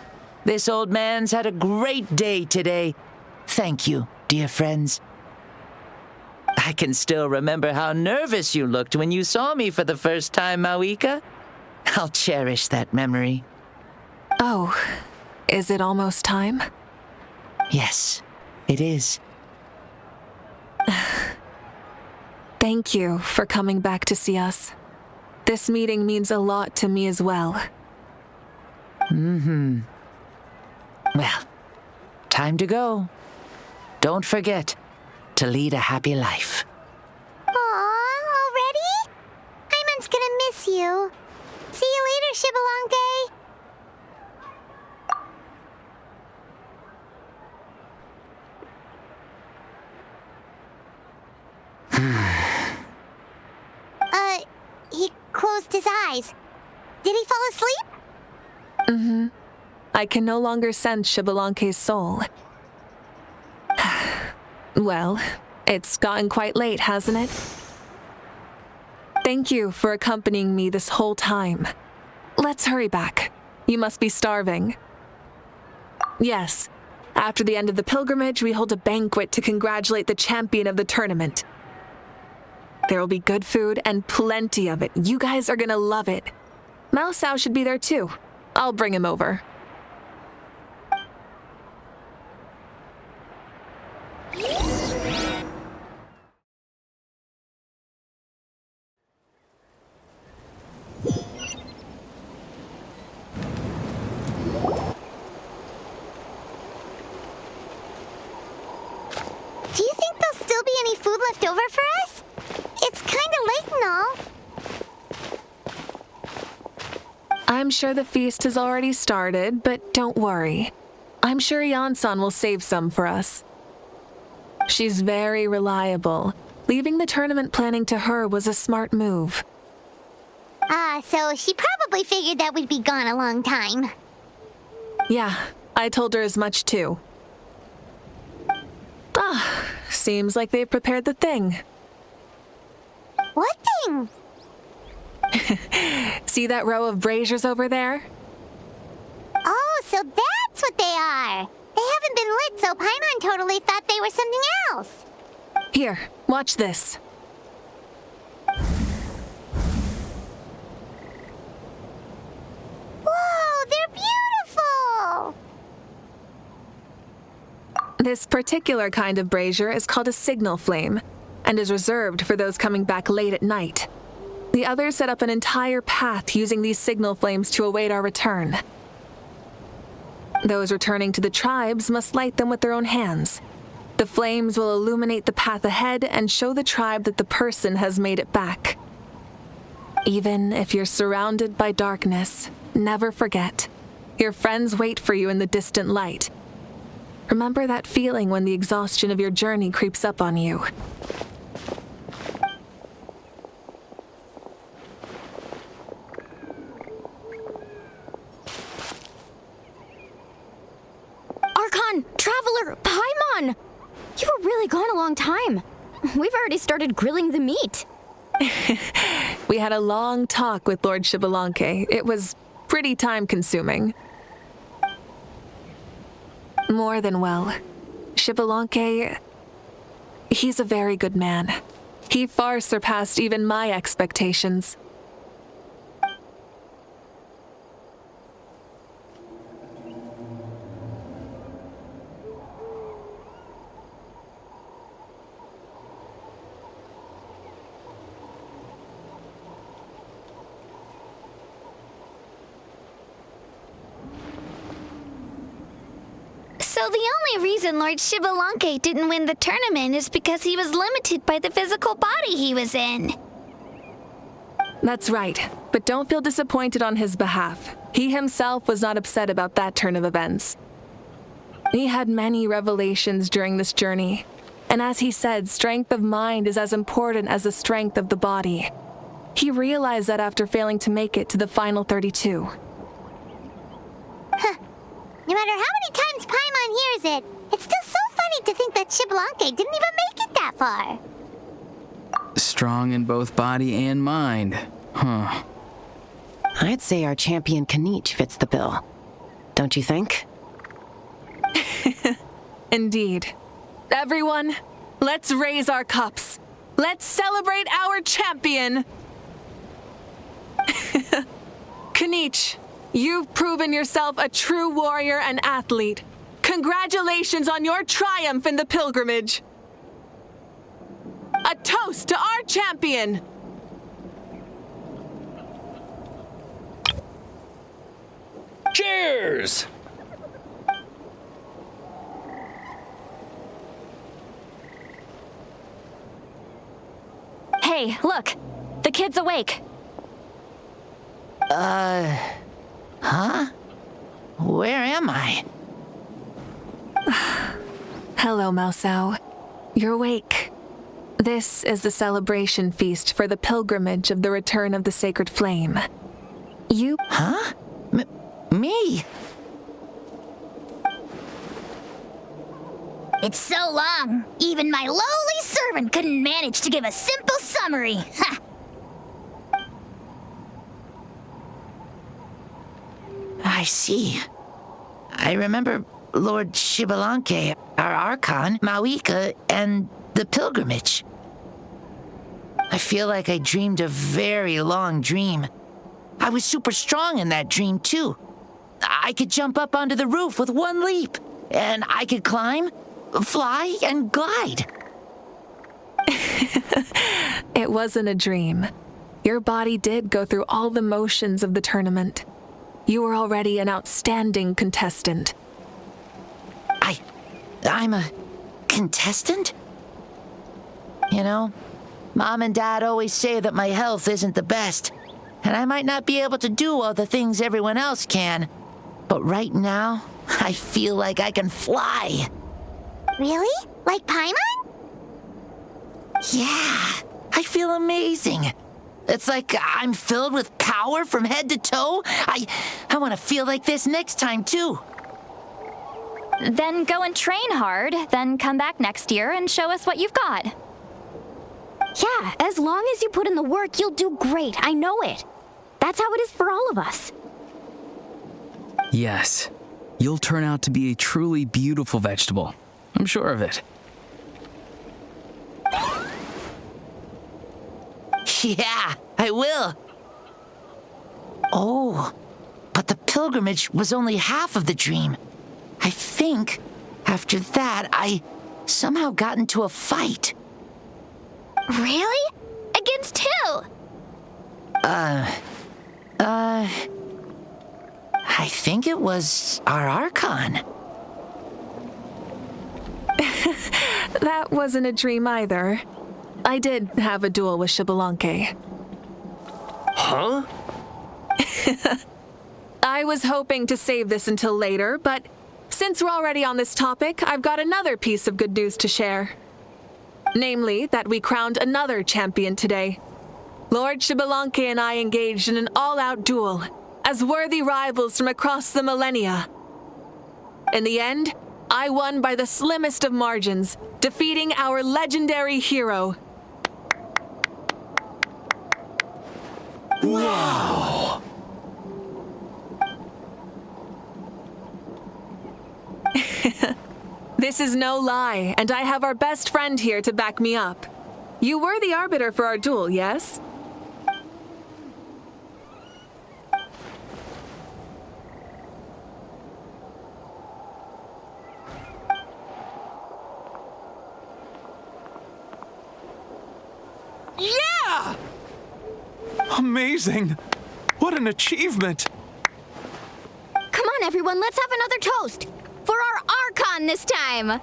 This old man's had a great day today. Thank you, dear friends. I I can still remember how nervous you looked when you saw me for the first time, Mavuika. I'll cherish that memory. Oh, is it almost time? Yes, it is. Thank you for coming back to see us. This meeting means a lot to me as well. Well, time to go. Don't forget to lead a happy life. Aw, already? Hyman's gonna miss you. See you later, Xbalanque. He closed his eyes. Did he fall asleep? I can no longer sense Xbalanque's soul. Well, it's gotten quite late, hasn't it? Thank you for accompanying me this whole time. Let's hurry back. You must be starving. Yes, after the end of the pilgrimage, we hold a banquet to congratulate the champion of the tournament. There will be good food and plenty of it. You guys are gonna love it. Mausau should be there too. I'll bring him over. Do you think there'll still be any food left over for us? It's kinda late and all. I'm sure the feast has already started, but don't worry. I'm sure Yansan will save some for us. She's very reliable. Leaving the tournament planning to her was a smart move. So she probably figured that we'd be gone a long time. Yeah, I told her as much too. Seems like they've prepared the thing. What thing? See that row of braziers over there? Oh, so that's what they are. They haven't been lit, so Paimon totally thought they were something else. Here, watch this. Whoa, they're beautiful! This particular kind of brazier is called a signal flame, and is reserved for those coming back late at night. The others set up an entire path using these signal flames to await our return. Those returning to the tribes must light them with their own hands. The flames will illuminate the path ahead and show the tribe that the person has made it back. Even if you're surrounded by darkness, never forget. Your friends wait for you in the distant light. Remember that feeling when the exhaustion of your journey creeps up on you. Archon! Traveler! Paimon! You were really gone a long time. We've already started grilling the meat. We had a long talk with Lord Xbalanque. It was pretty time-consuming. More than well. Xbalanque, he's a very good man. He far surpassed even my expectations. So the only reason Lord Xbalanque didn't win the tournament is because he was limited by the physical body he was in. That's right, but don't feel disappointed on his behalf. He himself was not upset about that turn of events. He had many revelations during this journey, and as he said, strength of mind is as important as the strength of the body. He realized that after failing to make it to the final 32. No matter how many times Paimon hears it, it's still so funny to think that Xbalanque didn't even make it that far. Strong in both body and mind. Huh. I'd say our champion Kaniche fits the bill. Don't you think? Indeed. Everyone, let's raise our cups. let's celebrate our champion! Kenichi, you've proven yourself a true warrior and athlete. Congratulations on your triumph in the pilgrimage. A toast to our champion! Cheers! Hey, look! The kid's awake. Huh? Where am I? Hello, Mausao. You're awake. This is the celebration feast for the pilgrimage of the return of the sacred flame. You... Huh? Me? It's so long, even my lowly servant couldn't manage to give a simple summary. Ha! I see. I remember Lord Ixbalanqué, our Archon, Mavuika, and the pilgrimage. I feel like I dreamed a very long dream. I was super strong in that dream, too. I could jump up onto the roof with one leap, and I could climb, fly, and glide. It wasn't a dream. Your body did go through all the motions of the tournament. You were already an outstanding contestant. I'm a contestant? You know, Mom and Dad always say that my health isn't the best, and I might not be able to do all the things everyone else can. But right now, I feel like I can fly. Really? Like Paimon? Yeah, I feel amazing. It's like I'm filled with power from head to toe. I want to feel like this next time, too. Then go and train hard, then come back next year and show us what you've got. Yeah, as long as you put in the work, you'll do great. I know it. That's how it is for all of us. Yes, you'll turn out to be a truly beautiful vegetable. I'm sure of it. Yeah, I will. Oh, but the pilgrimage was only half of the dream. I think after that, I somehow got into a fight. Really? Against who? I think it was our Archon. That wasn't a dream either. I did have a duel with Xbalanque. Huh? I was hoping to save this until later, but since we're already on this topic, I've got another piece of good news to share. Namely, that we crowned another champion today. Lord Xbalanque and I engaged in an all-out duel, as worthy rivals from across the millennia. In the end, I won by the slimmest of margins, defeating our legendary hero. Wow! This is no lie, and I have our best friend here to back me up. You were the arbiter for our duel, yes? Yeah! Amazing! What an achievement! Come on, everyone, let's have another toast. For our Archon this time.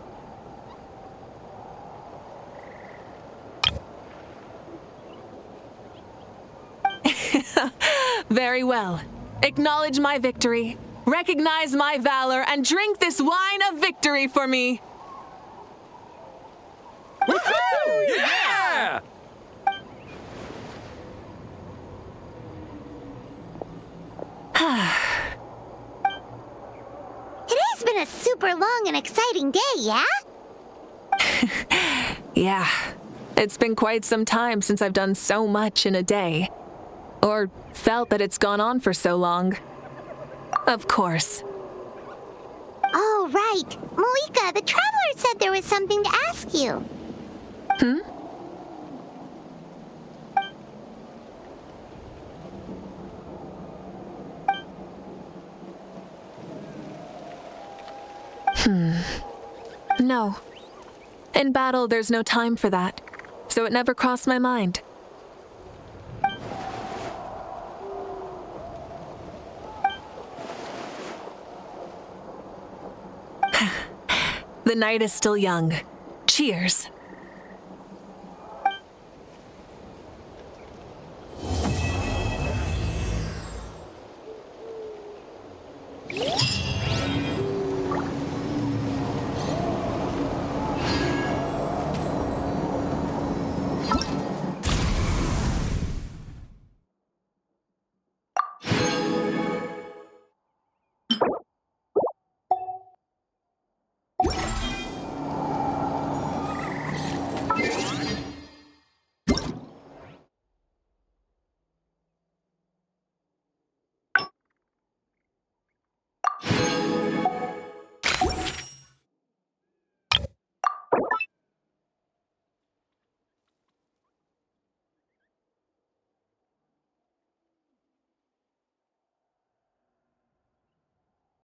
Very well. Acknowledge my victory, recognize my valor, and drink this wine of victory for me. Woohoo! Yeah! Today's been a super long and exciting day, yeah? Yeah, it's been quite some time since I've done so much in a day. Or felt that it's gone on for so long. Of course. Oh, right. Mavuika, the Traveler said there was something to ask you. No. In battle, there's no time for that, so it never crossed my mind. The night is still young. Cheers.